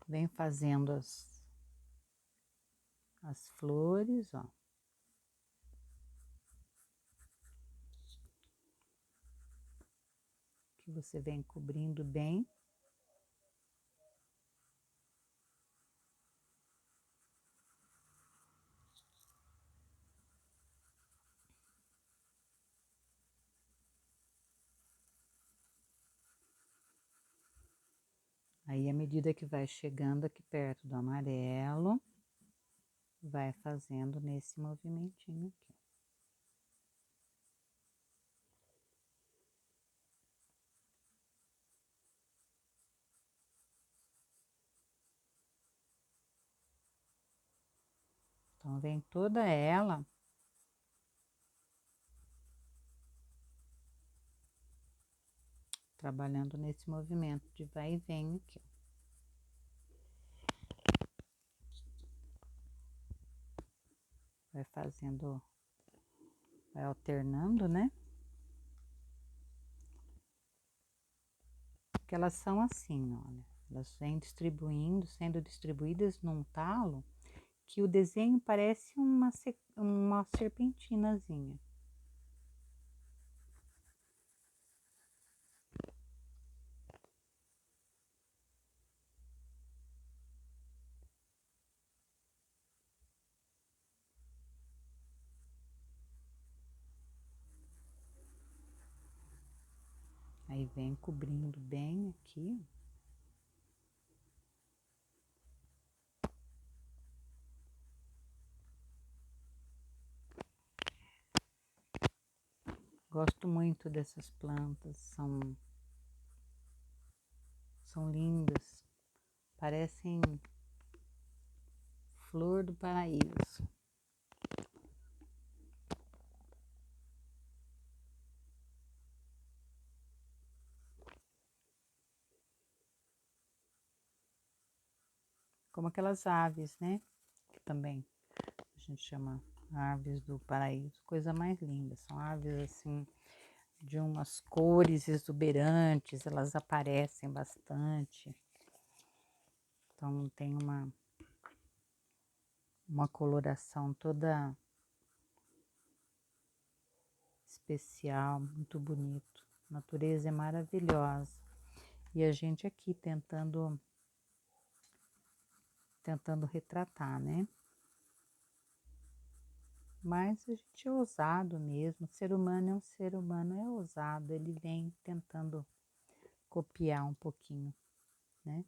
[SPEAKER 1] Vem fazendo as flores, ó. Que você vem cobrindo bem. Aí, à medida que vai chegando aqui perto do amarelo, vai fazendo nesse movimentinho aqui. Então, vem toda ela trabalhando nesse movimento de vai e vem aqui. Vai fazendo, vai alternando, né? Porque elas são assim, olha. Elas vêm distribuindo, sendo distribuídas num talo que o desenho parece uma serpentinazinha. Aí vem cobrindo bem aqui. Gosto muito dessas plantas, são lindas, parecem flor do paraíso. Como aquelas aves, né? Que também a gente chama aves do paraíso, coisa mais linda. São aves assim de umas cores exuberantes, elas aparecem bastante. Então tem uma coloração toda especial, muito bonito. A natureza é maravilhosa. E a gente aqui tentando retratar, né? Mas a gente é ousado mesmo, o ser humano é um ser humano, é ousado, ele vem tentando copiar um pouquinho, né?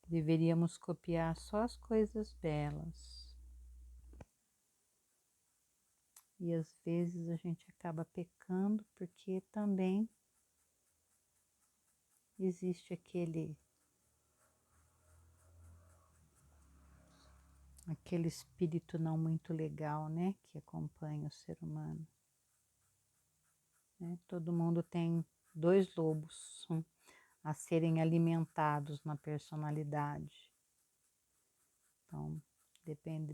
[SPEAKER 1] Deveríamos copiar só as coisas belas. E às vezes a gente acaba pecando porque também existe aquele espírito não muito legal, né, que acompanha o ser humano. Né? Todo mundo tem dois lobos a serem alimentados na personalidade. Então, depende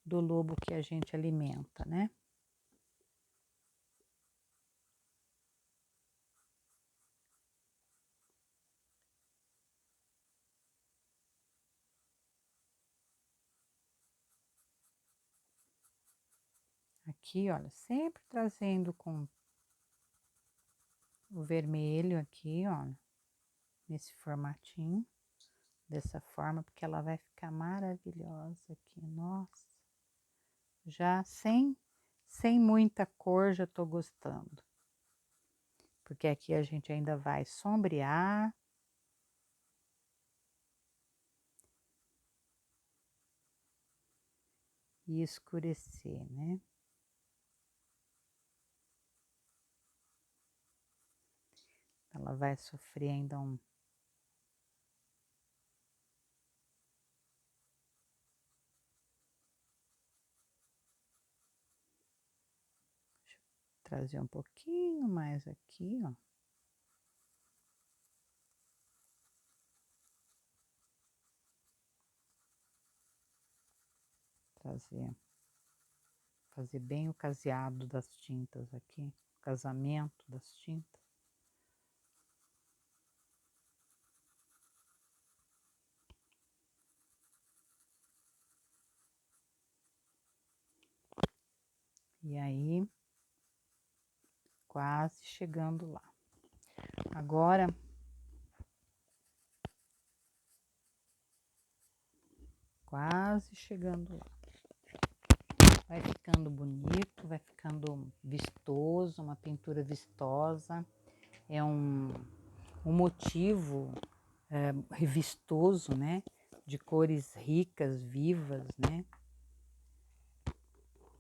[SPEAKER 1] do lobo que a gente alimenta, né? Aqui, olha, sempre trazendo com o vermelho aqui, olha, nesse formatinho, dessa forma, porque ela vai ficar maravilhosa aqui, nossa. Já sem muita cor, já tô gostando. Porque aqui a gente ainda vai sombrear. E escurecer, né? Ela vai sofrer ainda trazer um pouquinho mais aqui, ó. Fazer bem o caseado das tintas aqui, o casamento das tintas. E aí, quase chegando lá. Agora, quase chegando lá. Vai ficando bonito, vai ficando vistoso, uma pintura vistosa. É um motivo vistoso, né? De cores ricas, vivas, né?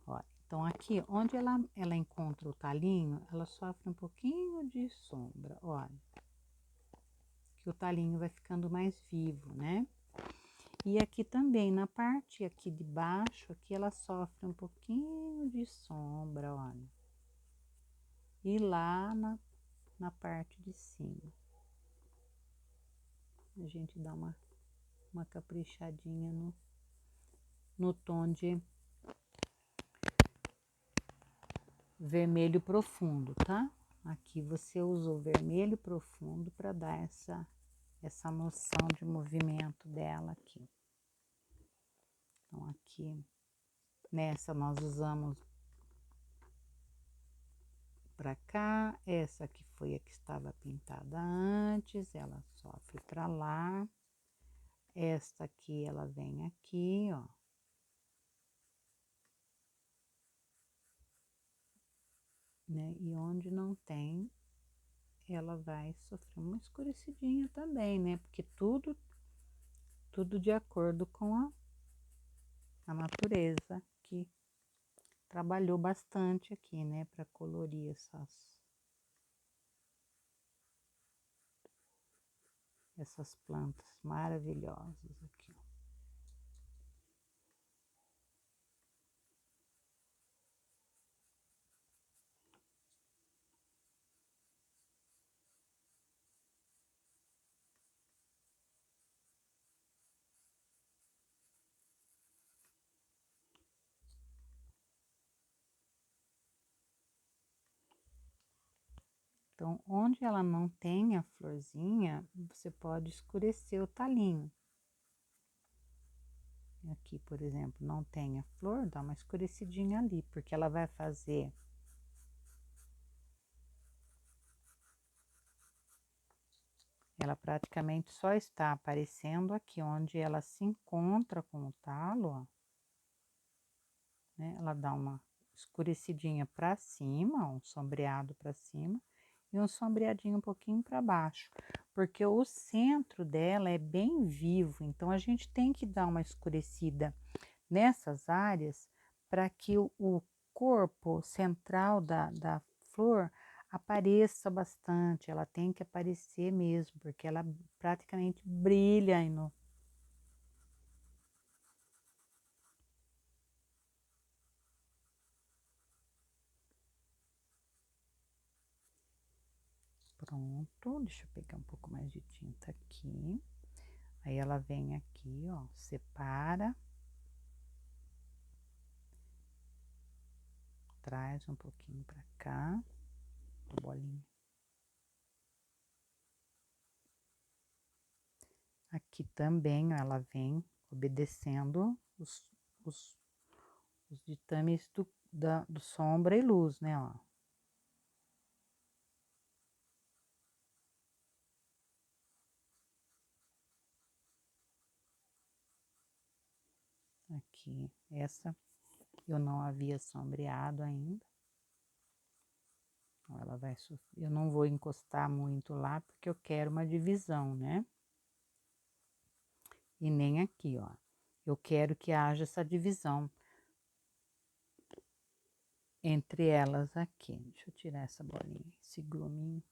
[SPEAKER 1] Ó, então aqui, onde ela encontra o talinho, ela sofre um pouquinho de sombra, olha. Que o talinho vai ficando mais vivo, né? E aqui também, na parte aqui de baixo, aqui ela sofre um pouquinho de sombra, olha. E lá na parte de cima. A gente dá uma caprichadinha no tom de vermelho profundo, tá? Aqui você usa o vermelho profundo para dar essa noção de movimento dela aqui. Então, aqui, nessa nós usamos para cá, essa aqui foi a que estava pintada antes, ela sofre para lá. Esta aqui, ela vem aqui, ó. Né? E onde não tem, ela vai sofrer uma escurecidinha também, né? Porque tudo de acordo com a natureza que trabalhou bastante aqui, né? Para colorir essas plantas maravilhosas aqui. Então, onde ela não tem a florzinha, você pode escurecer o talinho. Aqui, por exemplo, não tem a flor, dá uma escurecidinha ali, porque ela vai fazer ela praticamente só está aparecendo aqui onde ela se encontra com o talo, ó, né? Ela dá uma escurecidinha para cima, um sombreado para cima e um sombreadinho um pouquinho para baixo, porque o centro dela é bem vivo, então a gente tem que dar uma escurecida nessas áreas para que o corpo central da flor apareça bastante, ela tem que aparecer mesmo, porque ela praticamente brilha aí no... Pronto, deixa eu pegar um pouco mais de tinta aqui. Aí ela vem aqui, ó, separa. Traz um pouquinho pra cá, a bolinha. Aqui também, ó, ela vem obedecendo os ditames do sombra e luz, né, ó. Aqui, essa eu não havia sombreado ainda. Ela vai sofrer. Eu não vou encostar muito lá, porque eu quero uma divisão, né? E nem aqui, ó. Eu quero que haja essa divisão entre elas aqui. Deixa eu tirar essa bolinha, esse gruminho.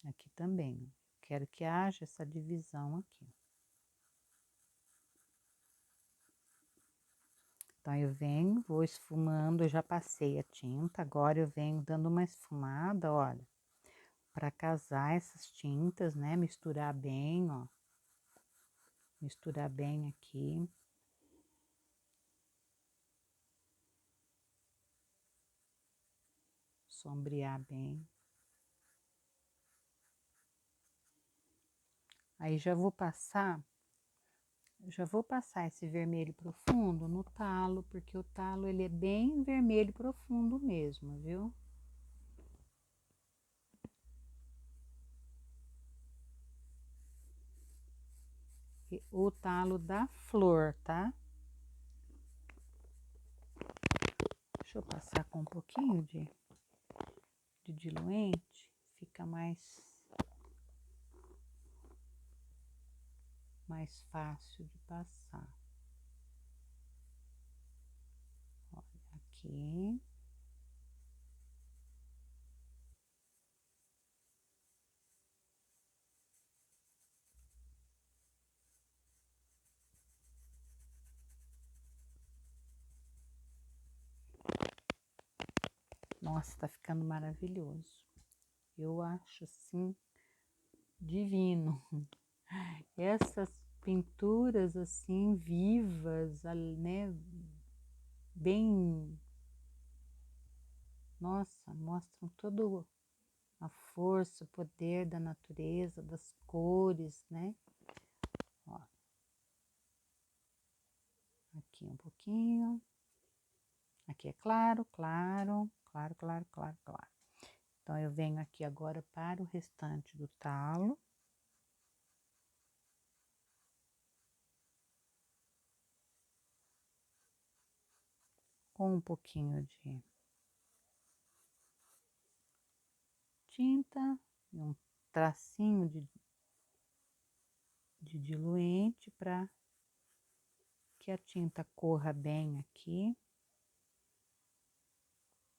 [SPEAKER 1] Aqui também. Quero que haja essa divisão aqui. Então, eu venho, vou esfumando, eu já passei a tinta, agora eu venho dando uma esfumada, olha, para casar essas tintas, né? Misturar bem, ó. Misturar bem aqui. Sombrear bem. Aí já vou passar esse vermelho profundo no talo, porque o talo ele é bem vermelho profundo mesmo, viu? O talo da flor, tá? Deixa eu passar com um pouquinho de diluente, fica mais fácil de passar. Olha, aqui. Nossa, tá ficando maravilhoso. Eu acho, assim, divino. Essas pinturas, assim, vivas, né? Bem... Nossa, mostram todo a força, o poder da natureza, das cores, né? Ó. Aqui um pouquinho. Aqui é claro, claro, claro, claro, claro, claro. Então, eu venho aqui agora para o restante do talo. Com um pouquinho de tinta e um tracinho de diluente para que a tinta corra bem aqui,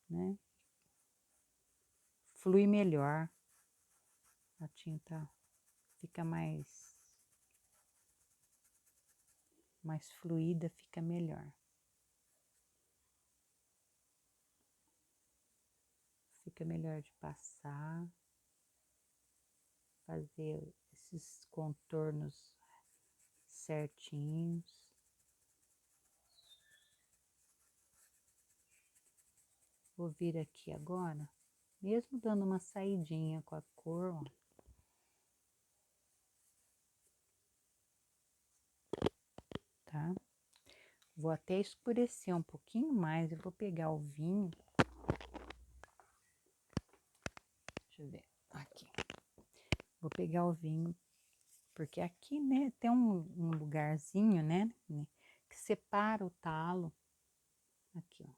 [SPEAKER 1] né? Flui melhor, a tinta fica mais fluida, fica melhor. Fica melhor de passar, fazer esses contornos certinhos. Vou vir aqui agora, mesmo dando uma saidinha com a cor, ó. Tá? Vou até escurecer um pouquinho mais, eu vou pegar o vinho. Deixa eu ver, aqui. Vou pegar o vinho, porque aqui, né, tem um lugarzinho, né, que separa o talo. Aqui, ó.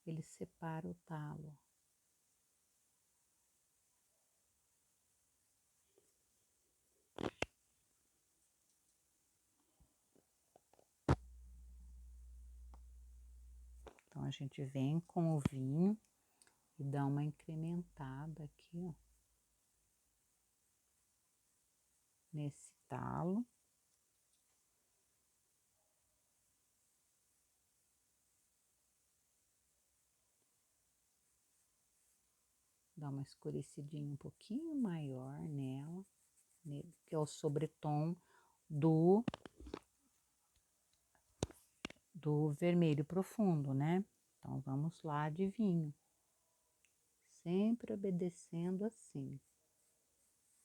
[SPEAKER 1] Ele separa o talo. Então, a gente vem com o vinho e dá uma incrementada aqui, ó. Nesse talo. Dá uma escurecidinha um pouquinho maior nela, que é o sobretom do vermelho profundo, né? Então, vamos lá de vinho. Sempre obedecendo assim,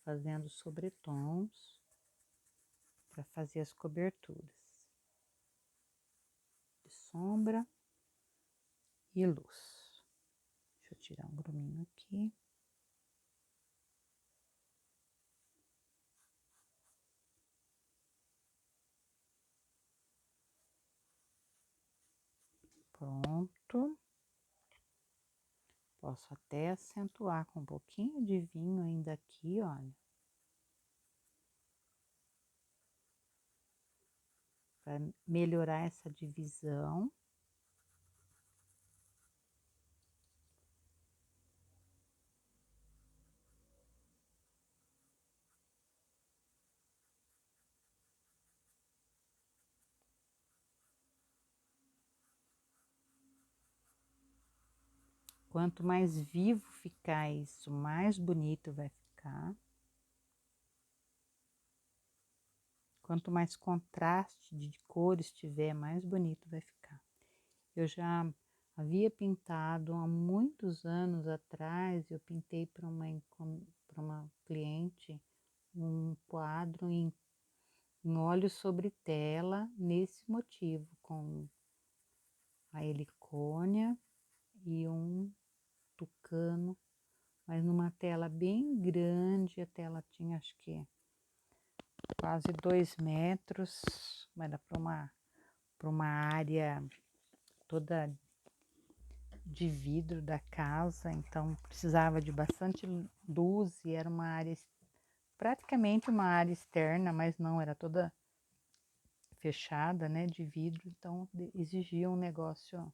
[SPEAKER 1] fazendo sobretons para fazer as coberturas de sombra e luz. Deixa eu tirar um gruminho aqui. Pronto. Posso até acentuar com um pouquinho de vinho ainda aqui, olha. Para melhorar essa divisão. Quanto mais vivo ficar isso, mais bonito vai ficar. Quanto mais contraste de cores tiver, mais bonito vai ficar. Eu já havia pintado há muitos anos atrás, eu pintei para uma cliente um quadro em óleo sobre tela, nesse motivo, com a helicônia e um tucano, mas numa tela bem grande. A tela tinha acho que quase 2 metros, mas era para uma área toda de vidro da casa, então precisava de bastante luz e era uma área, praticamente uma área externa, mas não, era toda fechada, né, de vidro, então exigia um negócio,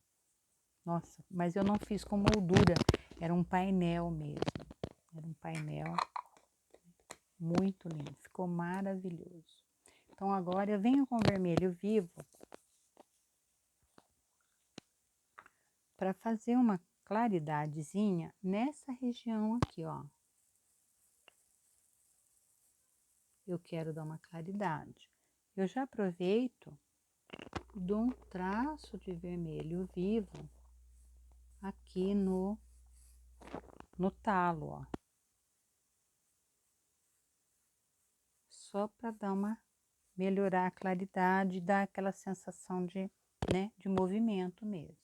[SPEAKER 1] nossa, mas eu não fiz com moldura, era um painel mesmo, era um painel muito lindo, ficou maravilhoso. Então agora eu venho com vermelho vivo para fazer uma claridadezinha nessa região aqui, ó. Eu quero dar uma claridade. Eu já aproveito, dou um traço de vermelho vivo aqui no talo, ó. Só para dar uma, melhorar a claridade, dar aquela sensação de, né, de movimento mesmo.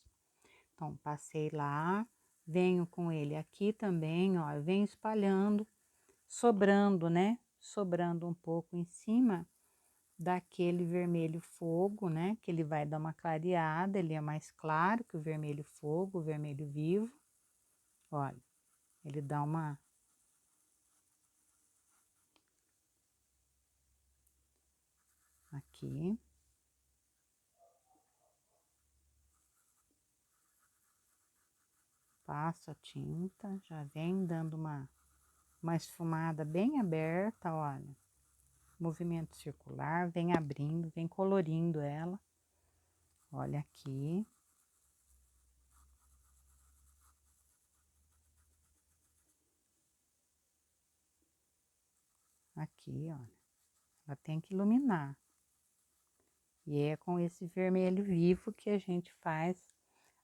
[SPEAKER 1] Então, passei lá, venho com ele aqui também, ó, eu venho espalhando, sobrando, né, sobrando um pouco em cima daquele vermelho fogo, né, que ele vai dar uma clareada, ele é mais claro que o vermelho fogo, o vermelho vivo. Olha, ele dá uma... Aqui. Passo a tinta, já vem dando uma esfumada bem aberta, olha. Movimento circular, vem abrindo, vem colorindo ela. Olha aqui. Aqui, olha. Ela tem que iluminar. E é com esse vermelho vivo que a gente faz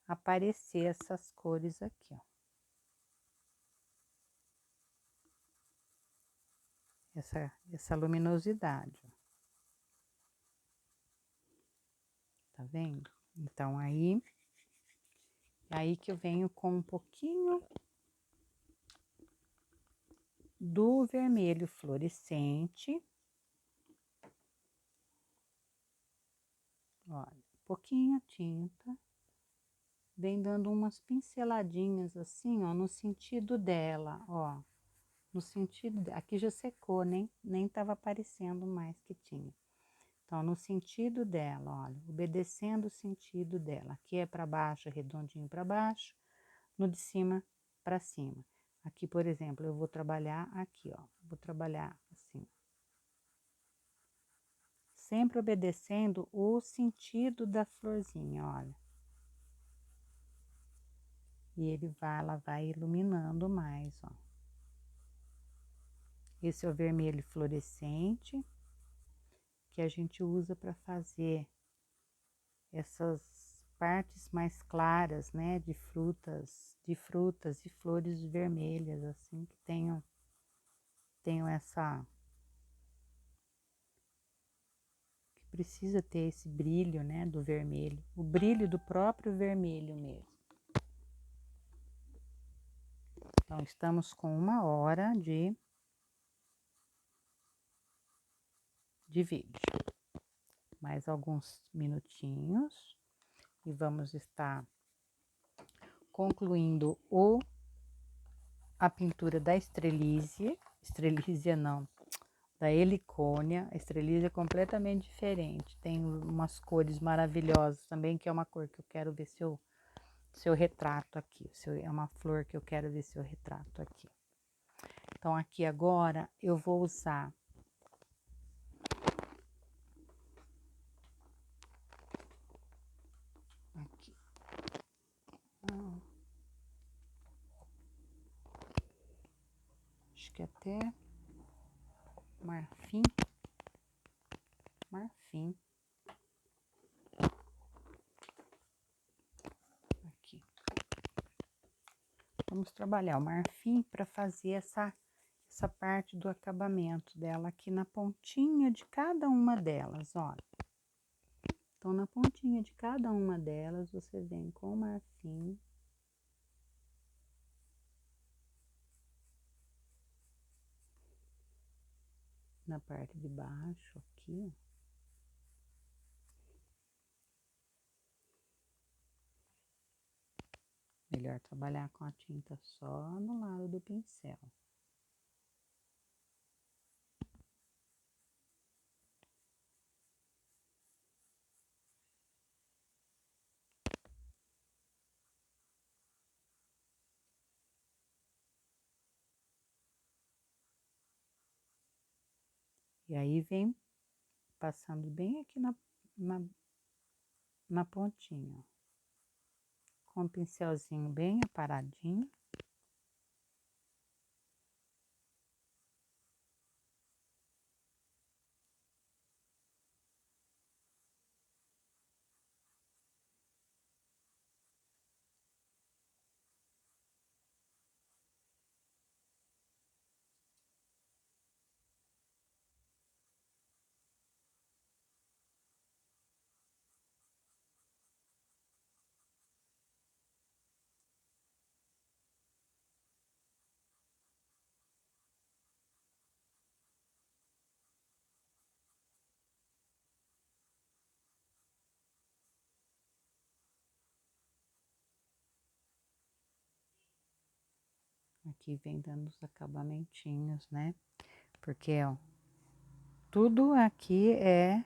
[SPEAKER 1] aparecer essas cores aqui, ó. Essa luminosidade, ó. Tá vendo? Então, aí que eu venho com um pouquinho do vermelho fluorescente. Olha, pouquinha tinta. Vem dando umas pinceladinhas assim, ó, no sentido dela, ó. No sentido, aqui já secou, nem tava aparecendo mais que tinha. Então, no sentido dela, olha, obedecendo o sentido dela. Aqui é para baixo, redondinho para baixo, no de cima para cima. Aqui, por exemplo, eu vou trabalhar aqui, ó, vou trabalhar assim. Sempre obedecendo o sentido da florzinha, olha. E ela vai iluminando mais, ó. Esse é o vermelho fluorescente, que a gente usa para fazer essas partes mais claras, né, de frutas e flores vermelhas, assim, que tenham essa, que precisa ter esse brilho, né, do vermelho, o brilho do próprio vermelho mesmo. Então, estamos com 1 hora de vídeo. Mais alguns minutinhos e vamos estar concluindo a pintura da estrelízia não, da helicônia. A estrelízia é completamente diferente, tem umas cores maravilhosas também, que é uma cor que eu quero ver se eu retrato aqui, é uma flor que eu quero ver se eu retrato aqui. Então, aqui agora eu vou usar aqui. que até marfim. Aqui. Vamos trabalhar o marfim para fazer essa parte do acabamento dela aqui na pontinha de cada uma delas, olha. Então, na pontinha de cada uma delas, você vem com o marfim. Na parte de baixo, aqui, ó. Melhor trabalhar com a tinta só no lado do pincel. E aí, vem passando bem aqui na pontinha, ó. Com o pincelzinho bem aparadinho. Aqui vem dando os acabamentinhos, né? Porque, ó, tudo aqui é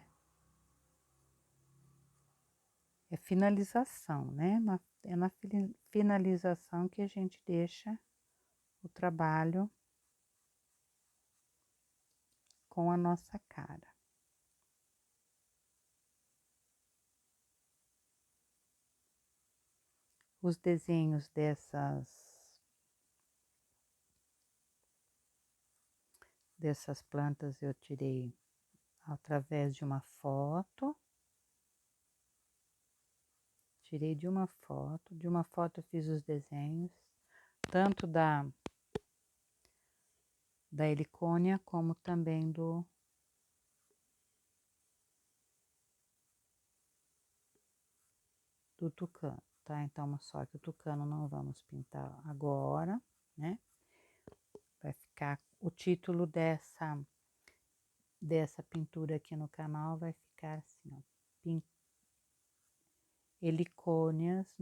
[SPEAKER 1] finalização, né? É na finalização que a gente deixa o trabalho com a nossa cara. Os desenhos dessas plantas eu tirei através de uma foto. Tirei de uma foto eu fiz os desenhos, tanto da helicônia como também do tucano, tá? Então, só que o tucano não vamos pintar agora, né? Vai ficar o título dessa pintura aqui no canal, vai ficar assim, ó, helicônias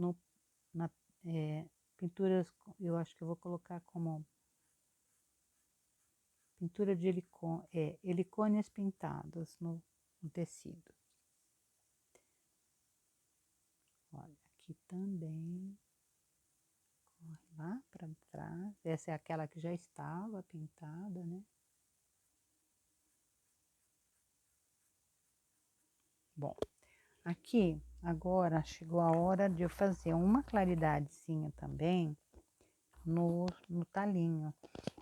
[SPEAKER 1] pinturas, eu acho que eu vou colocar como pintura de helicônias pintadas no tecido. Olha, aqui também, corre lá para trás, essa é aquela que já estava pintada, né? Bom, aqui agora chegou a hora de eu fazer uma claridadezinha também no talinho.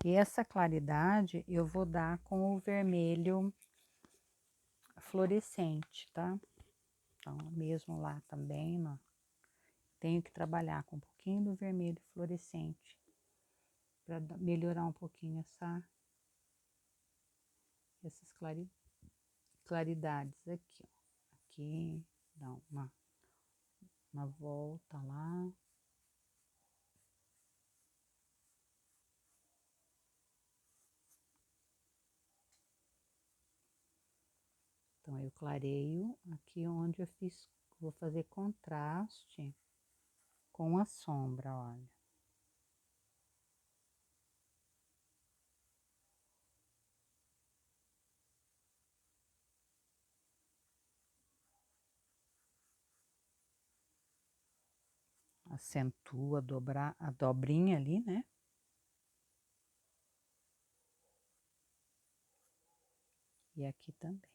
[SPEAKER 1] E essa claridade eu vou dar com o vermelho fluorescente, tá? Então, mesmo lá também, ó, tenho que trabalhar com um pouquinho do vermelho fluorescente para melhorar um pouquinho essas claridades aqui, ó. Aqui, dá uma volta lá. Então, eu clareio aqui onde eu vou fazer contraste com a sombra, olha. Acentua a dobrinha ali, né? E aqui também.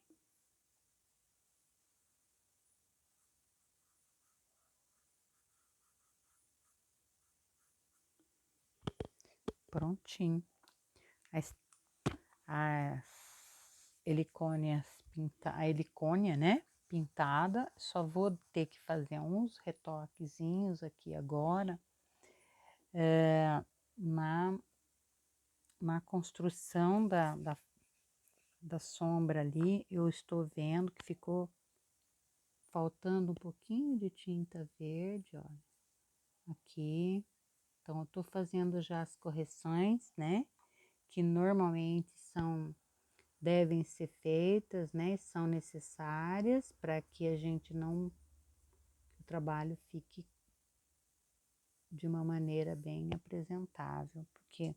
[SPEAKER 1] Prontinho. as, as helicônias a helicônia, né? Pintada. Só vou ter que fazer uns retoquezinhos aqui agora. Na construção da sombra ali, eu estou vendo que ficou faltando um pouquinho de tinta verde, olha, aqui. Então, eu tô fazendo já as correções, né? Que normalmente devem ser feitas, né? São necessárias para que a gente não, o trabalho fique de uma maneira bem apresentável, porque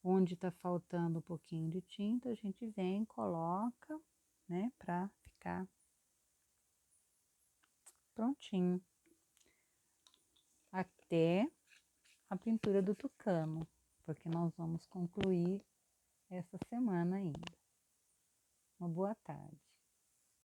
[SPEAKER 1] onde tá faltando um pouquinho de tinta, a gente vem, coloca, né? Para ficar prontinho. Até a pintura do tucano, porque nós vamos concluir essa semana ainda. Uma boa tarde.